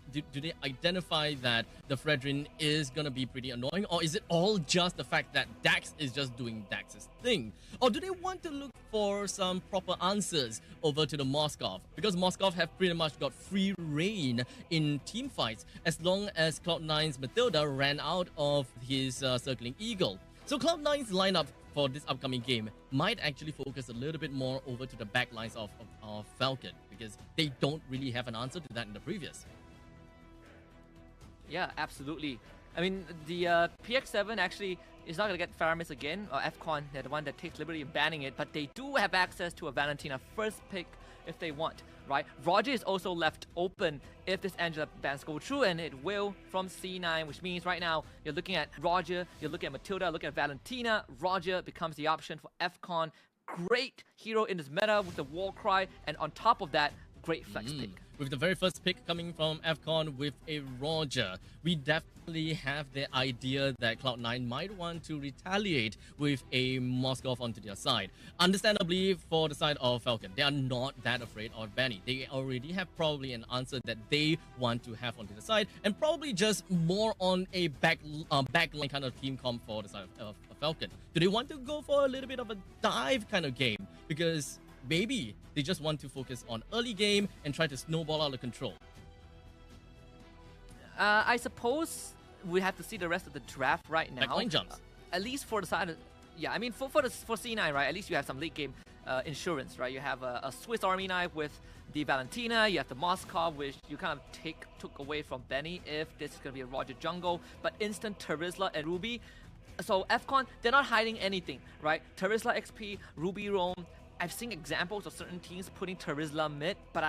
identify that the Fredrin is gonna be pretty annoying, or is it all just the fact that Dax is just doing Dax's thing? Or do they want to look for some proper answers over to the Moskov? Because Moskov have pretty much got free reign in team fights as long as CLOUD9's Matilda ran out of his Circling Eagle. So CLOUD9's lineup for this upcoming game might actually focus a little bit more over to the back lines of Falcon, because they don't really have an answer to that in the previous. Yeah, absolutely. I mean, the PX7 actually is not going to get Faramis again, or FCON, they're the one that takes liberty in banning it, but they do have access to a Valentina first pick if they want, right? Roger is also left open if this Angela bans go through, and it will from C9, which means right now you're looking at Roger, you're looking at Matilda, looking at Valentina. Roger becomes the option for FCON. Great hero in this meta with the war cry, and on top of that, great flex pick. With the very first pick coming from FCON with a Roger, we definitely have the idea that CLOUD9 might want to retaliate with a Moskov onto their side. Understandably, for the side of Falcon, they are not that afraid of Benny. They already have probably an answer that they want to have onto the side, and probably just more on a backline kind of team comp for the side of Falcon. Do they want to go for a little bit of a dive kind of game? Because maybe they just want to focus on early game and try to snowball out of control. I suppose we have to see the rest of the draft right now. Backline jumps. At least for the side of, yeah, I mean, for C9, right, at least you have some late game insurance, right? You have a Swiss Army knife with the Valentina, you have the Moskov, which you kind of took away from Benny if this is going to be a Roger jungle, but instant Terizla and Ruby. So FCON, they're not hiding anything, right? Terizla XP, Ruby roam. I've seen examples of certain teams putting Terizla mid, but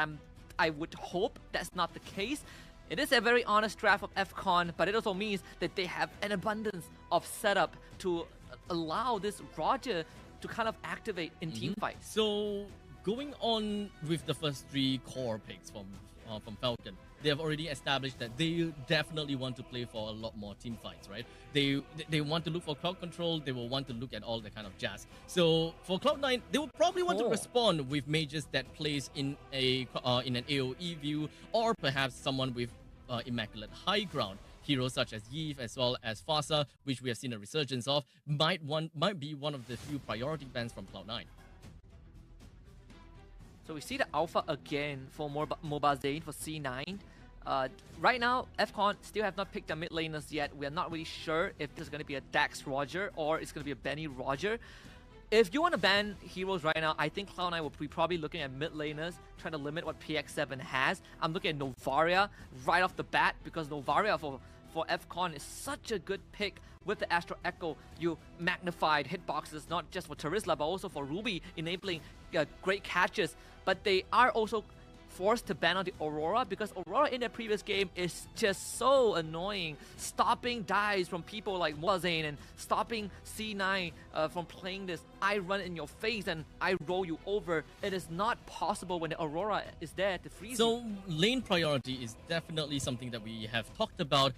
I would hope that's not the case. It is a very honest draft of FCON, but it also means that they have an abundance of setup to allow this Roger to kind of activate in team fights. So going on with the first 3 core picks from Falcon, they have already established that they definitely want to play for a lot more team fights, right? They want to look for crowd control. They will want to look at all the kind of jazz. So for CLOUD9, they will probably want to respond with mages that plays in an AoE view, or perhaps someone with immaculate high ground. Heroes such as Yves as well as Fasa, which we have seen a resurgence of, might be one of the few priority bans from CLOUD9. So we see the alpha again for Mlbb for C9. Right now, FCon still have not picked their mid laners yet. We are not really sure if this is going to be a Dax Roger or it's going to be a Benny Roger. If you want to ban heroes right now, I think Cloud9 will be probably looking at mid laners, trying to limit what PX7 has. I'm looking at Novaria right off the bat because Novaria for FCon is such a good pick with the Astro Echo. You magnified hitboxes not just for Terizla but also for Ruby, enabling great catches. But they are also forced to ban out the Aurora because Aurora in their previous game is just so annoying, stopping dives from people like Mlbb and stopping C9 from playing this I run in your face and I roll you over. It is not possible when the Aurora is there to freeze So you. lane priority is definitely something that we have talked about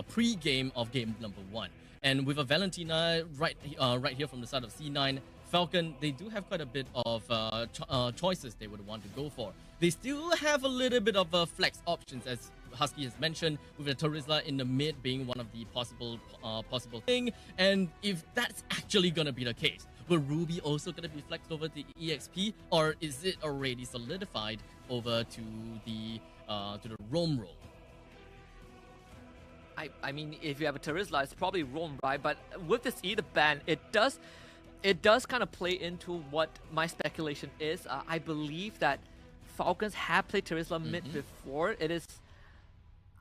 pre-game of game number 1. And with a Valentina right here from the side of C9, Falcon, they do have quite a bit of choices they would want to go for. They still have a little bit of flex options, as Husky has mentioned, with the Terizla in the mid being one of the possible thing. And if that's actually gonna be the case, will Ruby also gonna be flexed over to EXP, or is it already solidified over to the roam role? I mean, if you have a Terizla, it's probably roam, right? But with this Ether ban, it does kind of play into what my speculation is. I believe that Falcons have played Terizla mid before. It is,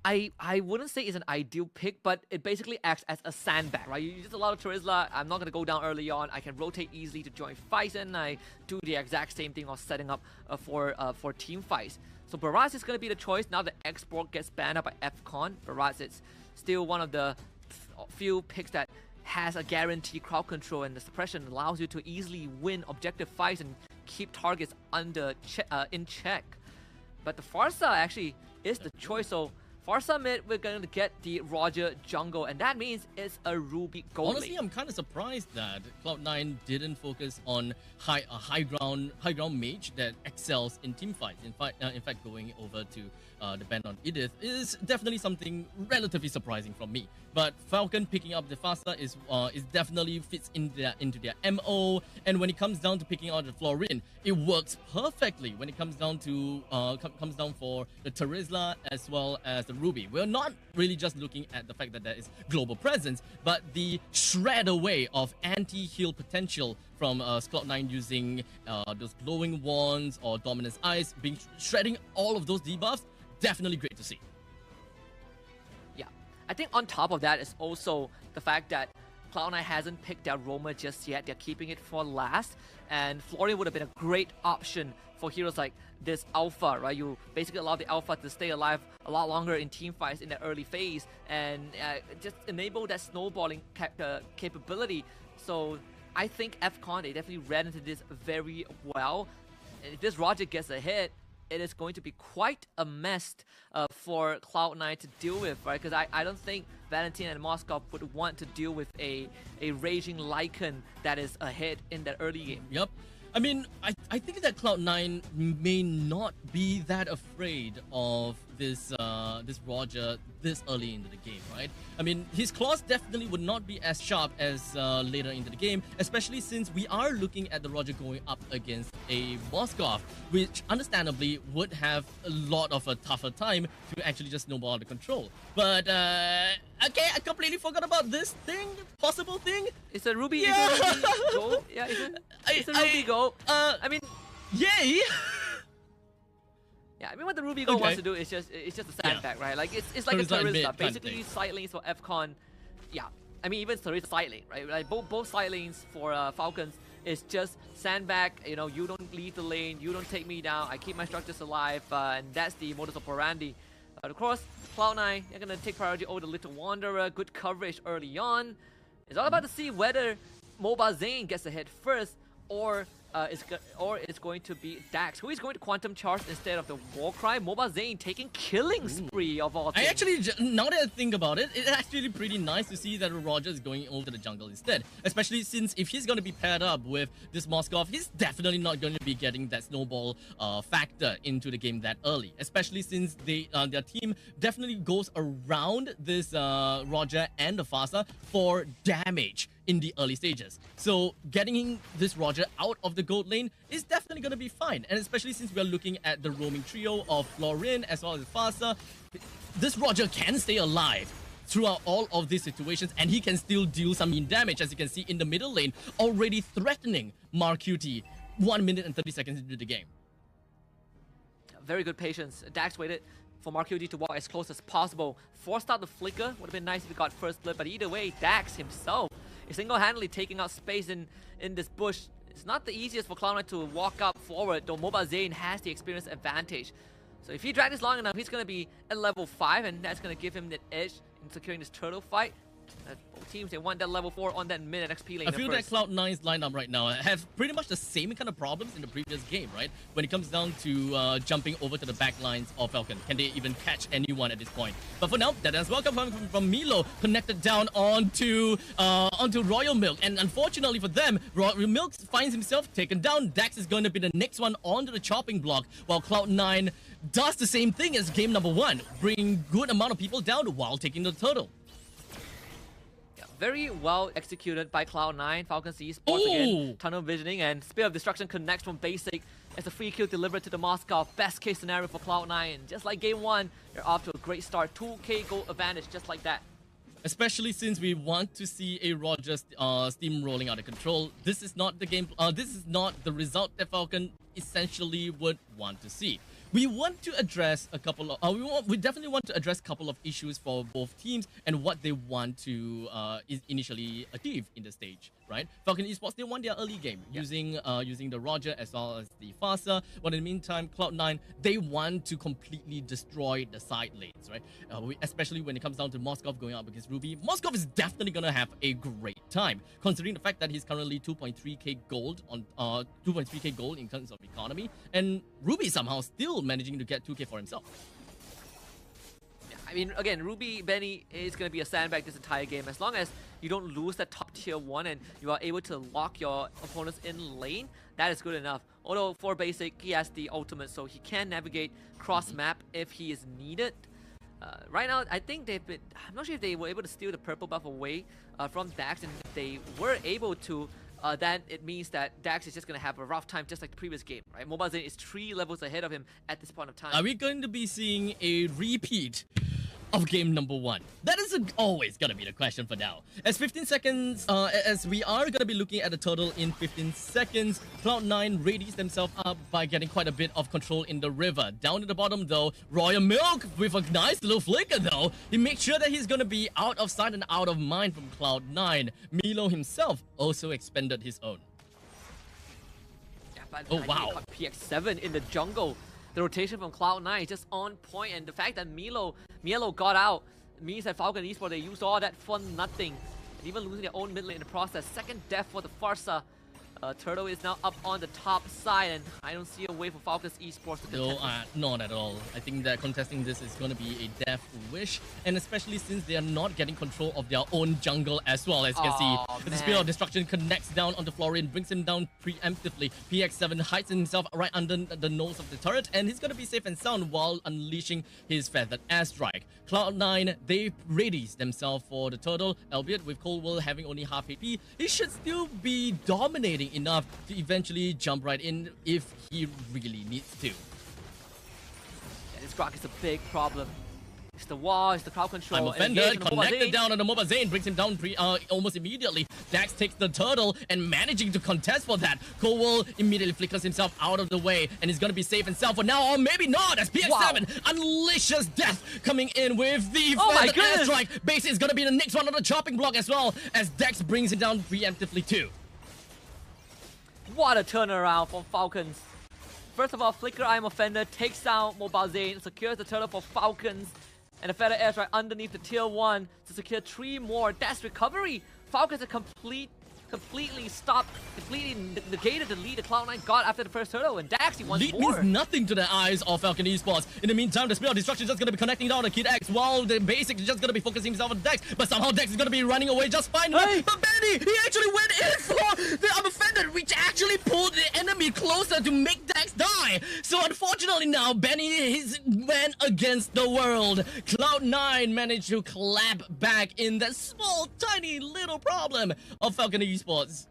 I wouldn't say it's an ideal pick, but it basically acts as a sandbag, right? You just allow Terizla, I'm not going to go down early on. I can rotate easily to join fights, and I do the exact same thing of setting up for team fights. So Baraz is going to be the choice. Now the export gets banned out by FCon. Baraz is still one of the few picks that has a guaranteed crowd control, and the suppression allows you to easily win objective fights and keep targets in check. But the Pharsa actually is the choice. So Pharsa mid, we're going to get the Roger jungle, and that means it's a Ruby gold Honestly, lane. I'm kind of surprised that Cloud9 didn't focus on high ground mage that excels in team fights. In fact, going over to the ban on Edith is definitely something relatively surprising from me. But Falcon picking up the Fasta is definitely fits into their MO. And when it comes down to picking out the Florin, it works perfectly when it comes down to for the Terizla as well as the Ruby. We're not really just looking at the fact that there is global presence, but the shred away of anti-heal potential from Cloud9 using those glowing wands or dominance eyes, shredding all of those debuffs. Definitely great to see. Yeah, I think on top of that is also the fact that Cloud9 hasn't picked their roamer just yet. They're keeping it for last, and Florian would have been a great option for heroes like this Alpha, right? You basically allow the Alpha to stay alive a lot longer in team fights in the early phase and just enable that snowballing capability. So I think FCon, they definitely ran into this very well. And if this Roger gets a hit, it is going to be quite a mess for Cloud9 to deal with, right? Because I don't think Valentina and Moscow would want to deal with a raging Lycan that is ahead in that early game. Yep. I mean, I think that Cloud9 may not be that afraid of this Roger this early into the game, right? I mean, his claws definitely would not be as sharp as later into the game, especially since we are looking at the Roger going up against a Moskov, which understandably would have a lot of a tougher time to actually just snowball out of control. But okay, I completely forgot about this possible thing. It's a Ruby, Yeah. it's a Ruby go. Yeah, it's a Ruby go. I mean, yay! yeah, I mean what the Ruby go wants to do is just a sandbag, right? Like it's like a Terizla, basically side lanes for FCon. Yeah, I mean even Terizla side lane, right? Like both side lanes for Falcons is just sandbag. You know, you don't leave the lane, you don't take me down. I keep my structures alive, and that's the modus operandi. But of course, Cloud9, they're gonna take priority over the Little Wanderer. Good coverage early on. It's all about to see whether Mlbb gets ahead first, or it's going to be Dax, who is going to Quantum Charge instead of the Warcry. Mlbb taking killing spree of all things. I actually, now that I think about it, it's actually pretty nice to see that Roger is going over to the jungle instead. Especially since if he's going to be paired up with this Moskov, he's definitely not going to be getting that snowball factor into the game that early. Especially since their team definitely goes around this Roger and the Fasa for damage. in the early stages. So getting this Roger out of the gold lane is definitely going to be fine. And especially since we are looking at the roaming trio of Florin as well as Fasa, this Roger can stay alive throughout all of these situations, and he can still deal some mean damage, as you can see in the middle lane, already threatening Marcuti 1 minute and 30 seconds into the game. Very good patience. Dax waited for Marcuti to walk as close as possible. Forced out the flicker. Would have been nice if he got first blood, but either way, Dax himself is single-handedly taking out space in this bush. It's not the easiest for Cloud9 to walk up forward, though mobilelegend has the experience advantage. So if he drags this long enough, he's going to be at level 5, and that's going to give him that edge in securing this turtle fight. Both teams, they want that level 4 on that mid XP lane. I feel that Cloud9's lineup right now have pretty much the same kind of problems in the previous game, right? When it comes down to jumping over to the back lines of Falcon. Can they even catch anyone at this point? But for now, that is welcome from Milo, connected down onto Royal Milk. And unfortunately for them, Royal Milk finds himself taken down. Dax is going to be the next one onto the chopping block, while Cloud9 does the same thing as game number 1, bringing good amount of people down while taking the turtle. Very well executed by Cloud9. Falcon Esports again, tunnel visioning, and Spear of Destruction connects from basic as a free kill delivered to the Moscow. Best case scenario for Cloud9. Just like game 1, they're off to a great start. 2k gold advantage, just like that. Especially since we want to see a Roger steamrolling out of control. This is not the game. This is not the result that Falcon essentially would want to see. We want to address a couple of we definitely want to address a couple of issues for both teams and what they want to initially achieve in the stage, right? Falcon Esports, they won their early game using the Roger as well as the Fasa. But in the meantime, Cloud9, they want to completely destroy the side lanes, right? Especially when it comes down to Moskov going up against Ruby. Moskov is definitely gonna have a great time, considering the fact that he's currently 2.3k gold on 2.3k gold in terms of economy, and Ruby somehow still managing to get 2k for himself. I mean, again, Ruby Benny is going to be a sandbag this entire game. As long as you don't lose that top tier 1 and you are able to lock your opponents in lane, that is good enough. Although for basic, he has the ultimate, so he can navigate cross map if he is needed. Right now, I think they've been, I'm not sure if they were able to steal the purple buff away from Dax, and if they were able to, then it means that Dax is just going to have a rough time just like the previous game, right? mobilelegend is 3 levels ahead of him at this point of time. Are we going to be seeing a repeat of game number 1? That is always gonna be the question for now. As 15 seconds, as we are gonna be looking at the total in 15 seconds, Cloud9 readies themselves up by getting quite a bit of control in the river. Down at the bottom though, Royal Milk with a nice little flicker though. He makes sure that he's gonna be out of sight and out of mind from Cloud9. Milo himself also expended his own. Yeah, but oh wow. PX7 in the jungle. The rotation from Cloud9 is just on point, and the fact that Mielo got out means that Falcon Esports, they used all that for nothing, and even losing their own mid lane in the process. Second death for the Farsa. Turtle is now up on the top side, and I don't see a way for Falcon Esports to contest. No, not at all. I think that contesting this is going to be a death wish, and especially since they are not getting control of their own jungle as well. As you can see, the Spear of Destruction connects down onto Florin, brings him down preemptively. PX7 hides himself right under the nose of the turret, and he's going to be safe and sound while unleashing his feathered airstrike. Cloud9, they readies themselves for the turtle, albeit with Coldwell having only half HP. He should still be dominating enough to eventually jump right in if he really needs to. Yeah, this Grok is a big problem. It's the wall, it's the crowd control. I'm offended, connected down on the mobilelegend, brings him down almost immediately. Dax takes the turtle and managing to contest for that. Cowell immediately flickers himself out of the way and is going to be safe and sound for now, or maybe not, as PX7 unleashes death coming in with the airstrike. Base is going to be the next one on the chopping block as well, as Dax brings him down preemptively too. What a turnaround from Falcons. First of all, Flicker, I'm offended, takes out mobilelegend, secures the turtle for Falcons, and a feather airstrike underneath the tier 1 to secure 3 more. That's recovery. Falcons a complete completely stopped, completely negated the lead that Cloud9 got after the first turtle, and Dax, he wants Lead more. means nothing to the eyes of Falcon Esports. In the meantime, the Spirit of Destruction is just going to be connecting down to Kid X, while the Basic is just going to be focusing himself on Dex. But somehow Dex is going to be running away just fine. Hey! But Benny, he actually went in for the unoffended, which actually pulled the enemy closer to make Dex die. So unfortunately now, Benny went against the world. Cloud9 managed to clap back in that small, tiny little problem of Falcon Esports.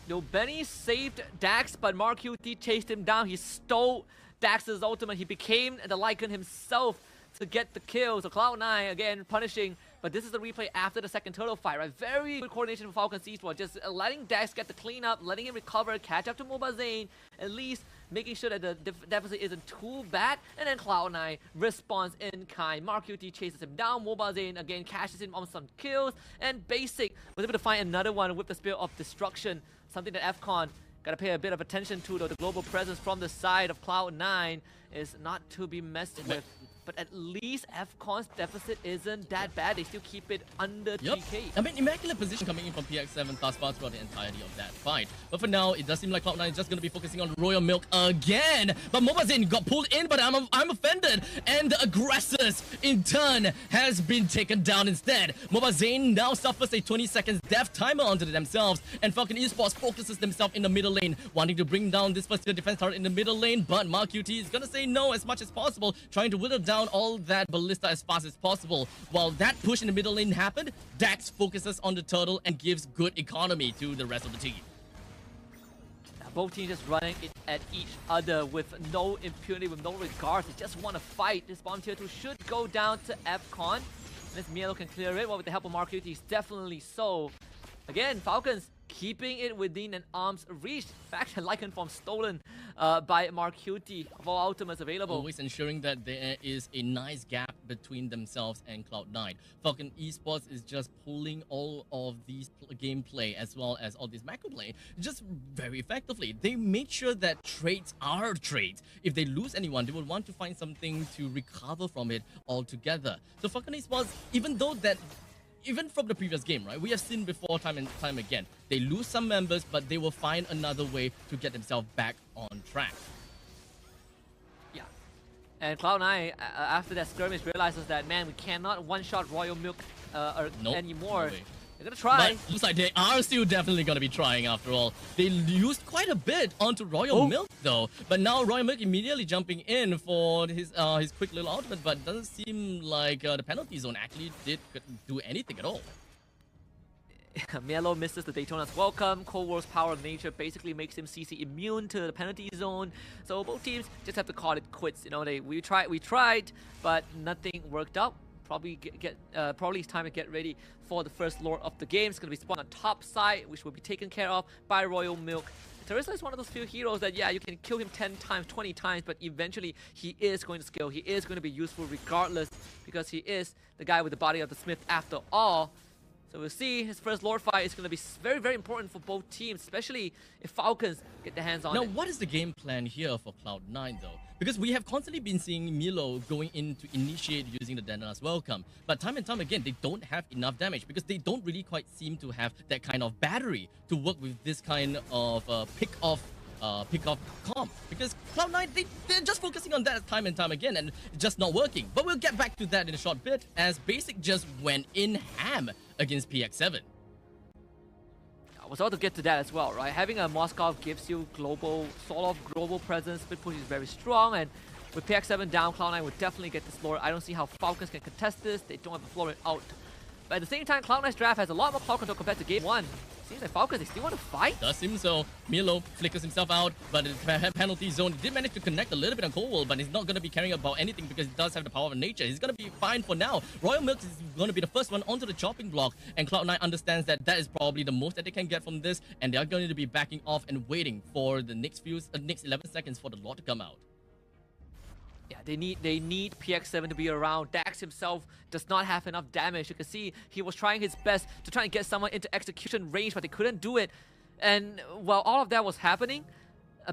No, Benny saved Dax, but Mark QT chased him down. He stole Dax's ultimate. He became the Lycan himself to get the kill. So Cloud9 again punishing, but this is the replay after the second turtle fight, right? Very good coordination from Falcon Esports, just letting Dax get the cleanup, letting him recover, catch up to Mlbb, at least making sure that the deficit isn't too bad, and then Cloud9 responds in kind. Mark QT chases him down, Mlbb again cashes in on some kills, and Basic was able to find another one with the Spirit of Destruction, something that FCon gotta pay a bit of attention to, though. The global presence from the side of Cloud9 is not to be messed with. But at least FCon's deficit isn't that bad. They still keep it under 3k. I mean, immaculate position coming in from PX7 thus far throughout the entirety of that fight. But for now, it does seem like Cloud9 is just going to be focusing on Royal Milk again. But Mlbb got pulled in, but I'm offended. And the aggressors, in turn, has been taken down instead. Mlbb now suffers a 20 seconds death timer onto themselves. And Falcon Esports focuses themselves in the middle lane, wanting to bring down this first defense turret in the middle lane. But Mark QT is going to say no as much as possible, trying to whittle down all that ballista as fast as possible. While that push in the middle lane happened, Dax focuses on the turtle and gives good economy to the rest of the team. Both teams just running it at each other with no impunity, with no regards. They just want to fight. This bomb tier 2 should go down to FCon. This Mielo can clear it, well, with the help of Mark QT, definitely so. Again, Falcons keeping it within an arm's reach. In fact, a Lycan form stolen by Mark QT of all ultimates available. Always ensuring that there is a nice gap between themselves and Cloud9. Falcon Esports is just pulling all of these gameplay as well as all this macro play just very effectively. They made sure that trades are trades. If they lose anyone, they will want to find something to recover from it altogether. So Falcon Esports, even from the previous game, right? We have seen before time and time again. They lose some members, but they will find another way to get themselves back on track. Yeah. And Cloud9, after that skirmish, realizes that, man, we cannot one-shot Royal Milk anymore. No way. They're gonna try. But looks like they are still definitely gonna be trying after all. They used quite a bit onto Royal Milk though. But now Royal Milk immediately jumping in for his quick little ultimate, but doesn't seem like the penalty zone actually did do anything at all. Mielo misses the Daytona's welcome. Cold War's power of nature basically makes him CC immune to the penalty zone. So both teams just have to call it quits. You know, we tried, but nothing worked out. Probably it's time to get ready for the first Lord of the game. It's going to be spawned on top side, which will be taken care of by Royal Milk. Teresa is one of those few heroes that, yeah, you can kill him 10 times, 20 times, but eventually he is going to scale. He is going to be useful regardless, because he is the guy with the body of the Smith after all. So we'll see. His first Lord fight is going to be very, very important for both teams, especially if Falcons get their hands on it. Now, what is the game plan here for Cloud9 though? Because we have constantly been seeing Mielo going in to initiate using the Dana's welcome. But time and time again, they don't have enough damage because they don't really quite seem to have that kind of battery to work with this kind of pick-off comp. Because Cloud9, they're just focusing on that time and time again and just not working. But we'll get back to that in a short bit as Basic just went in ham against PX7. I was about to get to that as well, right? Having a Moscow gives you sort of global presence. Split push is very strong, and with PX7 down, Cloud9 would definitely get this floor. I don't see how Falcons can contest this. They don't have the floor out. But at the same time, Cloud9's draft has a lot more power control compared to game 1. Seems like Falcons, they still want to fight. Does seem so. Mielo flickers himself out, but the penalty zone did manage to connect a little bit on Cold War, but he's not going to be caring about anything because he does have the power of nature. He's going to be fine for now. Royal Milk is going to be the first one onto the chopping block, and Cloud9 understands that that is probably the most that they can get from this, and they are going to be backing off and waiting for the next 11 seconds for the Lord to come out. Yeah, they need PX7 to be around. Dax himself does not have enough damage. You can see he was trying his best to try and get someone into execution range, but they couldn't do it. And while all of that was happening,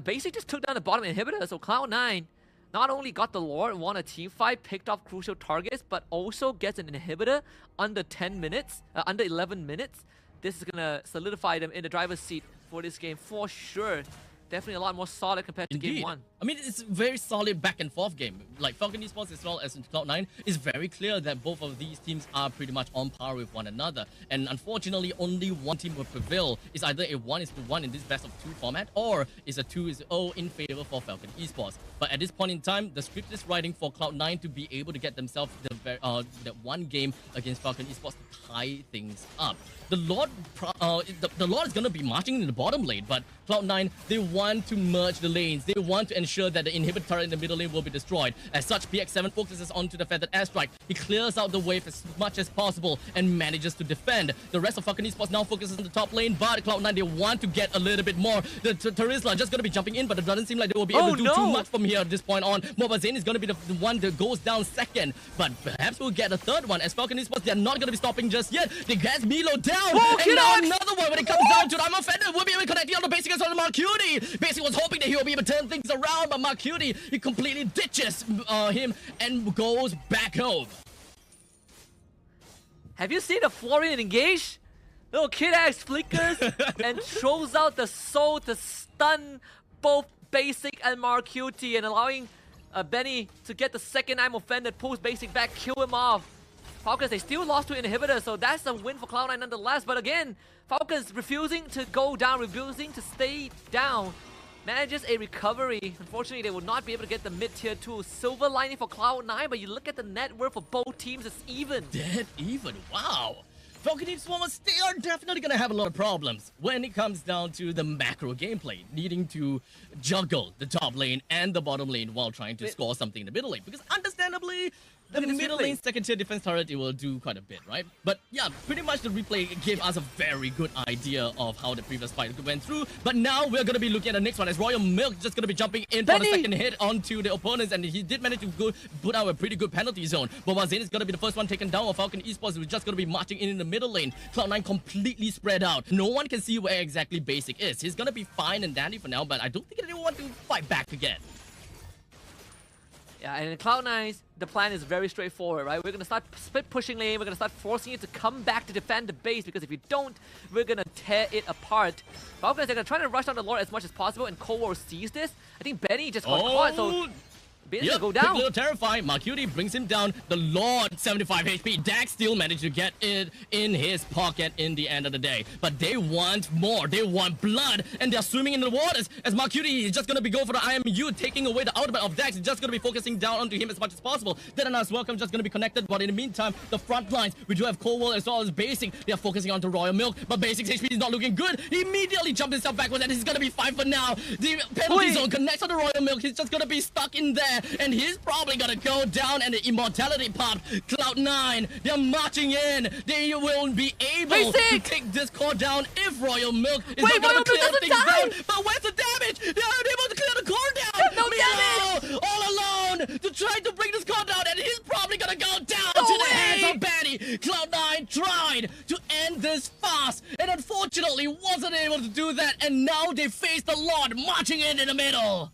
Basic just took down the bottom inhibitor. So Cloud9 not only got the Lord, won a team fight, picked off crucial targets, but also gets an inhibitor under 10 minutes, under 11 minutes. this is going to solidify them in the driver's seat for this game for sure. Definitely a lot more solid compared to game 1. I mean, it's a very solid back and forth game. Like Falcon Esports as well as in Cloud9, it's very clear that both of these teams are pretty much on par with one another. And unfortunately, only one team will prevail. It's either a 1-1 in this best of 2 format, or it's a 2-0 in favor for Falcon Esports. But at this point in time, the script is writing for Cloud9 to be able to get themselves that one game against Falcon Esports to tie things up. The Lord is going to be marching in the bottom lane, but Cloud9, they want to merge the lanes. They want to ensure that the inhibitor turret in the middle lane will be destroyed. As such, PX7 focuses onto the feathered airstrike. He clears out the wave as much as possible and manages to defend. The rest of Falcon Esports now focuses on the top lane, but Cloud9, they want to get a little bit more. The Terizla just going to be jumping in, but it doesn't seem like they will be able to do too much from here at this point on. Mlbb is going to be the one that goes down second, but perhaps we'll get a third one. As Falcon Esports, they're not going to be stopping just yet. They get Milo down, and now another one when it comes down to it. I'm offended. We'll be able to connect on the basic as well as Marcuti. Basic was hoping that he will be able to turn things around, but Marcuti, he completely ditches him and goes back home. Have you seen the Florian engage? Little Kid X flickers and throws out the soul to stun both Basic and Marcuti, and allowing Benny to get the second I'm offended, pulls Basic back, kill him off. Falcons, they still lost to Inhibitor, so that's a win for Cloud9 nonetheless. But again, Falcons refusing to go down, refusing to stay down. Manages a recovery. Unfortunately, they will not be able to get the mid-tier 2. Silver lining for Cloud9, but you look at the net worth for both teams, it's even. Dead even, wow. Falcon Esports, they are definitely going to have a lot of problems when it comes down to the macro gameplay, needing to juggle the top lane and the bottom lane while trying to score something in the middle lane. Because understandably, the middle lane second tier defense turret, it will do quite a bit, right? But yeah, pretty much the replay gave us a very good idea of how the previous fight went through. But now we're going to be looking at the next one as Royal Milk just going to be jumping in for the second hit onto the opponents, and he did manage to put out a pretty good penalty zone. But Wazane is going to be the first one taken down, while Falcon Esports is just going to be marching in the middle lane. Cloud9 completely spread out. No one can see where exactly Basic is. He's going to be fine and dandy for now, but I don't think anyone want to fight back again. Yeah, and in Cloud9, the plan is very straightforward, right? We're going to start split pushing lane, we're going to start forcing you to come back to defend the base, because if you don't, we're going to tear it apart. Falcons, they're going to try to rush down the Lord as much as possible, and Cold War sees this. I think Benny just got caught, so Benny's going to go down. Quick little terrifying. Marcuti brings him down. The Lord, 75 HP. Dax still managed to get it in his pocket in the end of the day. But they want more. They want blood. And they're swimming in the waters. As Marcuti is just going to be going for the IMU, taking away the ultimate of Dax. He's just going to be focusing down onto him as much as possible. Then as Welcome just going to be connected. But in the meantime, the front lines, we do have Cold War as well as Basic. They are focusing onto Royal Milk. But Basic's HP is not looking good. He immediately jumped himself backwards, and he's going to be fine for now. The penalty zone connects on the Royal Milk. He's just going to be stuck in there. And he's probably gonna go down, and the immortality popped. Cloud9, they're marching in. They will be able to take this core down if Royal Milk is not gonna clear things down. But where's the damage? They're unable to clear the core down. No damage. All alone to try to bring this core down, and he's probably gonna go down to the hands of Benny. Cloud9 tried to end this fast, and unfortunately wasn't able to do that. And now they face the Lord marching in the middle.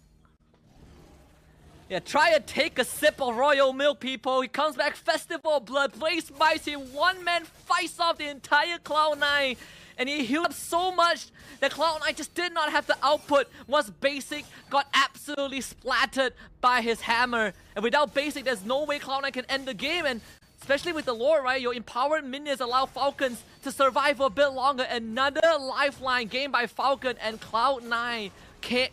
Yeah, try to take a sip of Royal Milk, people. He comes back, Festival of Blood, Blaze Mighty, one man fights off the entire Cloud9. And he healed up so much that Cloud9 just did not have the output once Basic got absolutely splattered by his hammer. And without Basic, there's no way Cloud9 can end the game. And especially with the lore, right? Your empowered minions allow Falcons to survive for a bit longer. Another lifeline game by Falcon, and Cloud9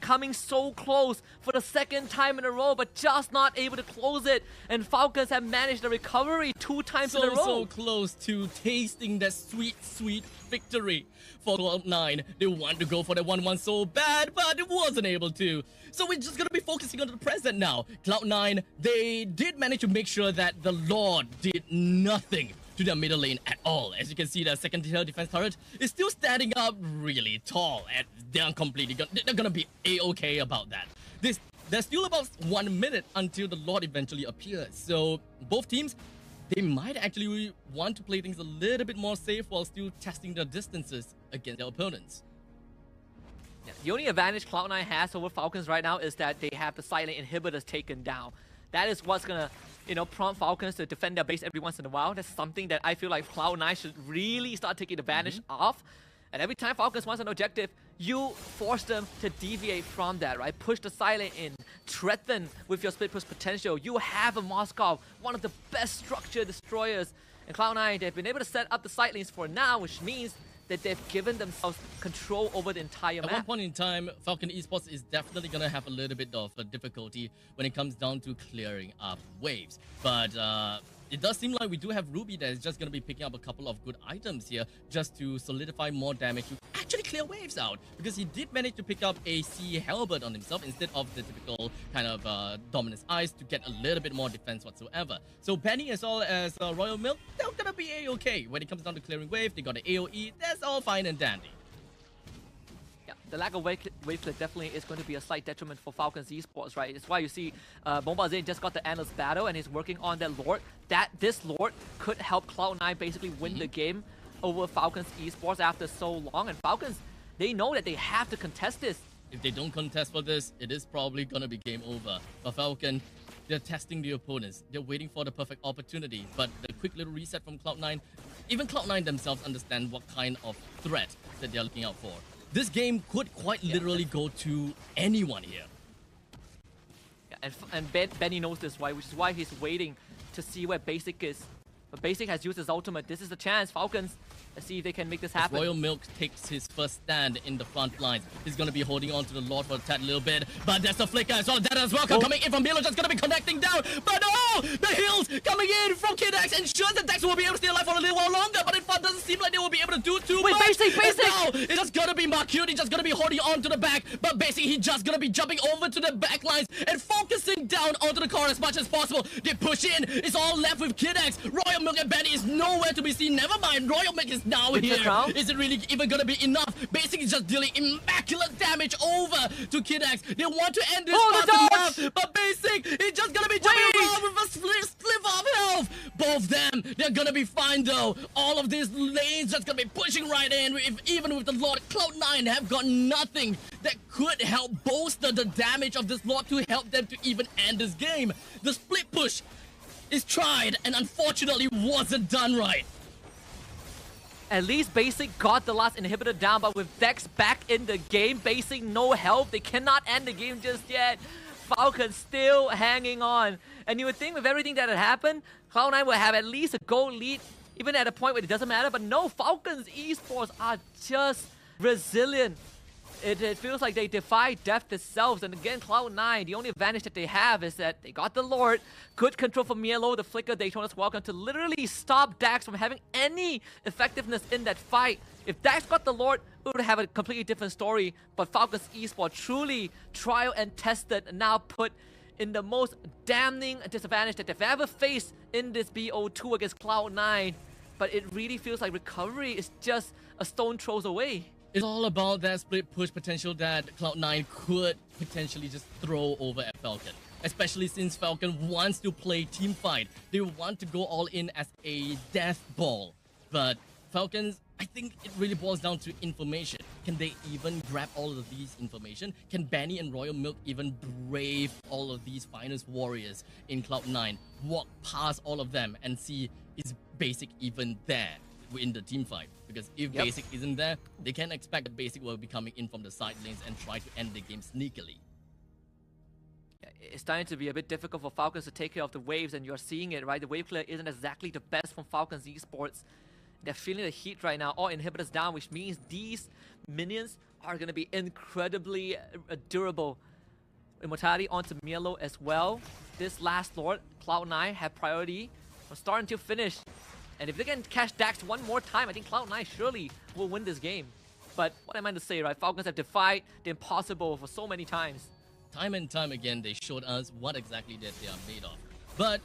coming so close for the second time in a row, but just not able to close it. And Falcons have managed the recovery 2 times in a row. So close to tasting that sweet, sweet victory for Cloud9. They wanted to go for the 1-1 so bad, but it wasn't able to. So we're just going to be focusing on the present now. Cloud9, they did manage to make sure that the Lord did nothing to the middle lane at all. As you can see, the second tier defense turret is still standing up really tall, and they're completely they're gonna be a-okay about that. There's still about 1 minute until the Lord eventually appears, so both teams, they might actually want to play things a little bit more safe while still testing their distances against their opponents. Yeah, the only advantage Cloud9 has over Falcons right now is that they have the silent inhibitors taken down. That is what's gonna, you know, prompt Falcons to defend their base every once in a while. That's something that I feel like Cloud9 should really start taking advantage of. And every time Falcons wants an objective, you force them to deviate from that, right? Push the silent in, threaten with your split push potential. You have a Moskov, one of the best structured destroyers. And Cloud9, they've been able to set up the side lanes for now, which means that they've given themselves control over the entire map. At one point in time, Falcon Esports is definitely going to have a little bit of a difficulty when it comes down to clearing up waves. But it does seem like we do have Ruby that is just going to be picking up a couple of good items here just to solidify more damage to actually clear waves out, because he did manage to pick up a Sea Halberd on himself instead of the typical kind of Dominus Ice to get a little bit more defense whatsoever. So Benny as well as Royal Milk, they're going to be a-okay when it comes down to clearing wave. They got an AoE, that's all fine and dandy. Yeah, the lack of wave clip definitely is going to be a slight detriment for Falcons Esports, right? It's why you see Mlbb just got the Endless Battle and he's working on that Lord. This Lord could help Cloud9 basically win the game over Falcons Esports after so long. And Falcons, they know that they have to contest this. If they don't contest for this, it is probably going to be game over. But Falcon, they're testing the opponents. They're waiting for the perfect opportunity. But the quick little reset from Cloud9, even Cloud9 themselves understand what kind of threat that they're looking out for. This game could quite literally go to anyone here. Yeah, and Benny knows this, right? Which is why he's waiting to see where Basic is. But Basic has used his ultimate. This is the chance. Falcons, let's see if they can make this happen. As Royal Milk takes his first stand in the front lines, he's going to be holding on to the Lord for a tad little bit. But there's a flicker as well. That as well coming in from Milo, just going to be connecting down. But oh, the heals coming in from KidX ensures that Dex will be able to stay alive for a little while longer. But it doesn't seem like they will be able to do too much. Basic! Now, it's just going to be Marcute. He's just going to be holding on to the back. But basically, he's just going to be jumping over to the back lines and focusing down onto the core as much as possible. They push in. It's all left with KidX. Royal Milk and Benny is nowhere to be seen. Never mind, Royal Milk is now here. Is it really even gonna be enough? Basically just dealing immaculate damage over to KidX. They want to end this fast enough, but Basic is just gonna be jumping around with a slip of health. Both of them, they're gonna be fine though. All of these lanes just gonna be pushing right in. Even with the Lord, Cloud9 have got nothing that could help bolster the damage of this Lord to help them to even end this game. The split push is tried and unfortunately wasn't done right. At least Basic got the last inhibitor down, but with Dex back in the game, Basic no help. They cannot end the game just yet. Falcon still hanging on. And you would think with everything that had happened, Cloud9 would have at least a goal lead, even at a point where it doesn't matter. But no, Falcons Esports are just resilient. It feels like they defy death themselves. And again, Cloud9, the only advantage that they have is that they got the Lord. Good control from Mielo, the flicker, Daytona's welcome to literally stop Dax from having any effectiveness in that fight. If Dax got the Lord, we would have a completely different story. But Falcons Esports truly trial and tested and now put in the most damning disadvantage that they've ever faced in this BO2 against Cloud9. But it really feels like recovery is just a stone throws away. It's all about that split push potential that Cloud9 could potentially just throw over at Falcon. Especially since Falcon wants to play team fight. They want to go all in as a death ball. But Falcons, I think it really boils down to information. Can they even grab all of these information? Can Benny and Royal Milk even brave all of these finest warriors in Cloud9? Walk past all of them and see, is Basic even there in the team fight? Because if Basic isn't there, they can expect that Basic will be coming in from the side lanes and try to end the game sneakily. It's starting to be a bit difficult for Falcons to take care of the waves, and you're seeing it, right? The wave clear isn't exactly the best from Falcons Esports. They're feeling the heat right now. All inhibitors down, which means these minions are going to be incredibly durable. Immortality onto Mielo as well. This last Lord, Cloud9, have priority from start until finish. And if they can catch Dax one more time, I think Cloud9 surely will win this game. But what am I to say, right? Falcons have defied the impossible for so many times. Time and time again, they showed us what exactly that they are made of. But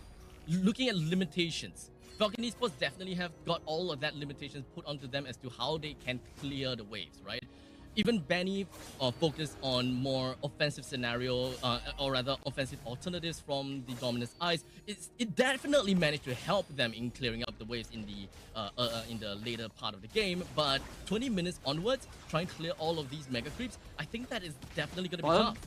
looking at limitations, Falcon Esports definitely have got all of that limitations put onto them as to how they can clear the waves, right? Even Benny focused on more offensive scenario, or rather offensive alternatives from the Dominus Ice. It definitely managed to help them in clearing up the waves in the later part of the game. But 20 minutes onwards, trying to clear all of these mega creeps, I think that is definitely going to be tough.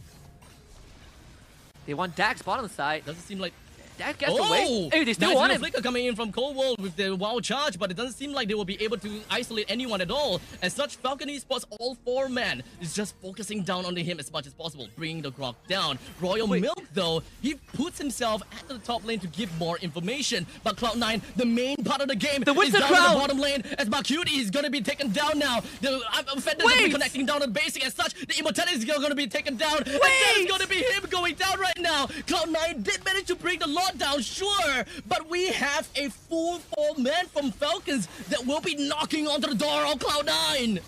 They want Dax bottom side. Doesn't seem like... Dax gets away. Hey, they still want him. Flicker coming in from Cold World with the wild charge, but it doesn't seem like they will be able to isolate anyone at all. As such, Falcon Esports, all 4 men, is just focusing down onto him as much as possible, bringing the Grok down. Royal Milk, though, he puts himself at the top lane to give more information. But Cloud9, the main part of the game, is down in the bottom lane, as Marcuti is going to be taken down now. The offenders are connecting down to basic. As such, the Immortality is going to be taken down. And that is going to be him going down right now. Cloud9 did manage to bring the Lord down, sure, but we have a full 4 men from Falcons that will be knocking onto the door of Cloud9.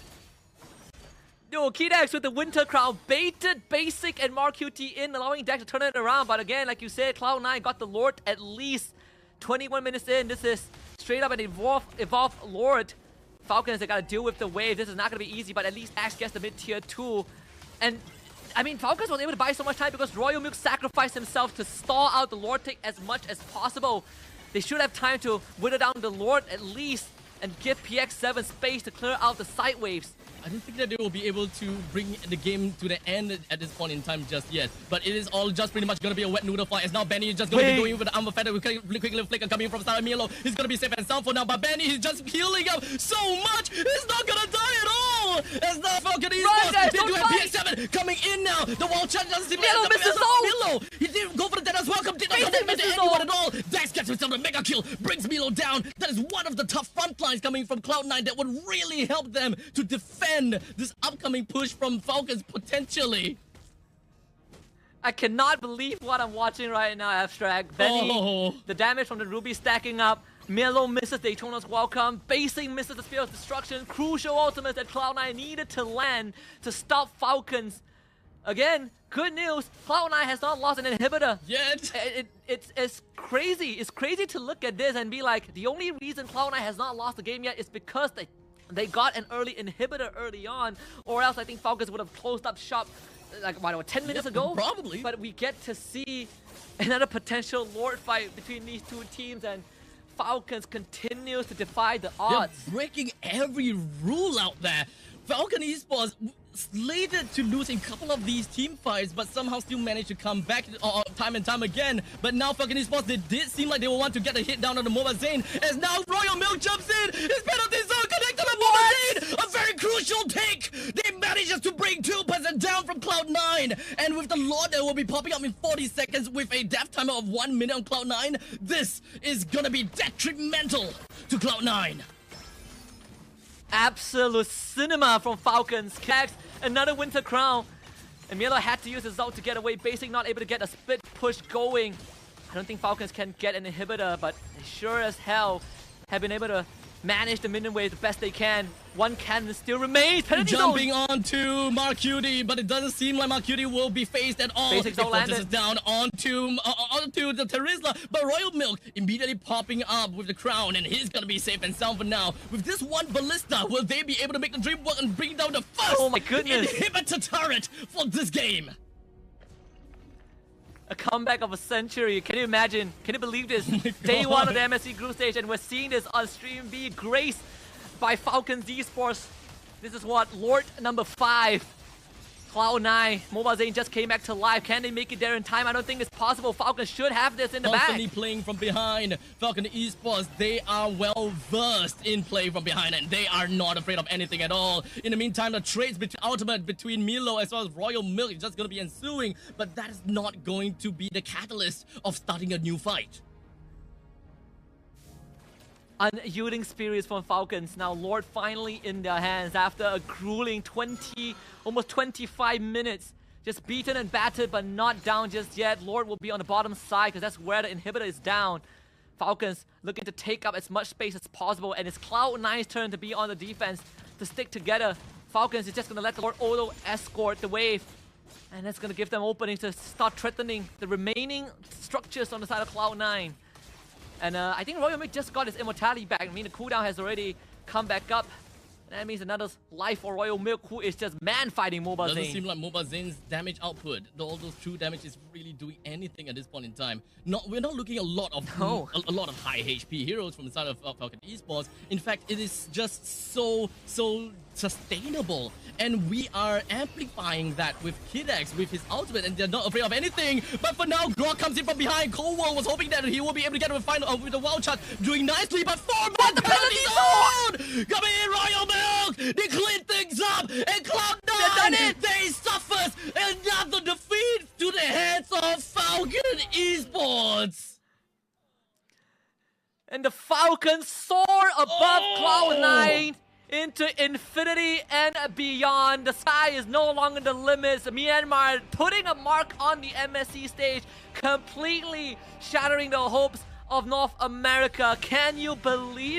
Yo, Kidax with the Winter Crown baited Basic and Marcuti in, allowing Dax to turn it around. But again, like you said, Cloud9 got the Lord at least 21 minutes in. This is straight up an evolved Lord. Falcons, they gotta deal with the wave. This is not gonna be easy, but at least Dax gets the mid-tier 2. And I mean, Falcons was able to buy so much time because Royal Milk sacrificed himself to stall out the Lord take as much as possible. They should have time to whittle down the Lord at least and give PX7 space to clear out the side waves. I don't think that they will be able to bring the game to the end at this point in time just yet. But it is all just pretty much going to be a wet noodle fight. As now Benny is just going to be going with the Armor Feather with quickly Flicker coming from Star Milo. He's going to be safe and sound for now. But Benny is just healing up so much. He's not going to die at all. As now Falcon Esports, they do have PX7 coming in now. The wall charge doesn't seem Milo misses Milo. He didn't go for the death as welcome. Did not commit to anyone at all. Dax gets himself a mega kill. Brings Milo down. That is one of the tough front lines coming from Cloud9 that would really help them to defend this upcoming push from Falcons potentially. I cannot believe what I'm watching right now, Abstract. Benny, the damage from the Ruby stacking up. Milo misses Daytona's welcome. Basic misses the Spear of Destruction. Crucial ultimates that Cloud9 needed to land to stop Falcons. Again, good news, Cloud9 has not lost an inhibitor Yet. It's crazy. It's crazy to look at this and be like, the only reason Cloud9 has not lost the game yet is because they got an early inhibitor early on, or else I think Falcons would have closed up shop like, what, 10 minutes ago? Probably. But we get to see another potential Lord fight between these 2 teams, and Falcons continues to defy the odds. They're breaking every rule out there. Falcon Esports slated to lose a couple of these team fights, but somehow still managed to come back time and time again. But now Falcon Esports, they did seem like they will want to get a hit down on the Mobile Zane, as now Royal Milk jumps in. His penalty zone connected to the Mobile Zane. A very crucial take. They manages to bring 2% down from Cloud9, and with the Lord that will be popping up in 40 seconds with a death timer of 1 minute on Cloud9, this is gonna be detrimental to Cloud9. Absolute cinema from Falcons. Cax, another Winter Crown. And Milo had to use his ult to get away. Basic not able to get a split push going. I don't think Falcons can get an inhibitor, but they sure as hell have been able to manage the minion wave the best they can. 1 cannon still remains. Penalty Jumping zone. on to Marcuti, but it doesn't seem like Marcuti will be phased at all. Basic zone landed. Down onto the Terizla, but Royal Milk immediately popping up with the crown, and he's gonna be safe and sound for now. With this one ballista, will they be able to make the dream work and bring down the first inhibitor turret for this game? A comeback of a century. Can you imagine? Can you believe this? Day 1 of the MSC group stage, and we're seeing this on stream be graced by Falcons Esports. This is what? Lord number 5. Cloud9. Mobile Zane just came back to life. Can they make it there in time? I don't think it's possible. Falcons should have this in the Constantly back. playing from behind. Falcon Esports, they are well versed in play from behind, and they are not afraid of anything at all. In the meantime, the trades between Milo as well as Royal Milk is just going to be ensuing, but that is not going to be the catalyst of starting a new fight. Unyielding spirits from Falcons. Now Lord finally in their hands after a grueling almost 25 minutes. Just beaten and battered, but not down just yet. Lord will be on the bottom side because that's where the inhibitor is down. Falcons looking to take up as much space as possible, and it's Cloud9's turn to be on the defense, to stick together. Falcons is just going to let the Lord auto escort the wave, and that's going to give them openings to start threatening the remaining structures on the side of Cloud9. And I think Royal Milk just got his immortality back. I mean, the cooldown has already come back up. And that means another life for Royal Milk, who is just man-fighting Mobile Zane. Doesn't seem like Mobile Zane's damage output, all those true damage, is really doing anything at this point in time. We're not looking at a lot of high HP heroes from the side of Falcon Esports. In fact, it is just so sustainable. And we are amplifying that with Kidex, with his ultimate, and they're not afraid of anything. But for now, Grok comes in from behind. Coldwell was hoping that he will be able to get a final with the wild shot, doing nicely, but 4 more the penalty zone! Coming in, Royal Milk! They clean things up, and CLOUD9, they suffers another defeat to the hands of Falcon Esports. And the Falcons soar above CLOUD9 into infinity and beyond. The sky is no longer the limits. Myanmar putting a mark on the MSC stage, completely shattering the hopes of North America. Can you believe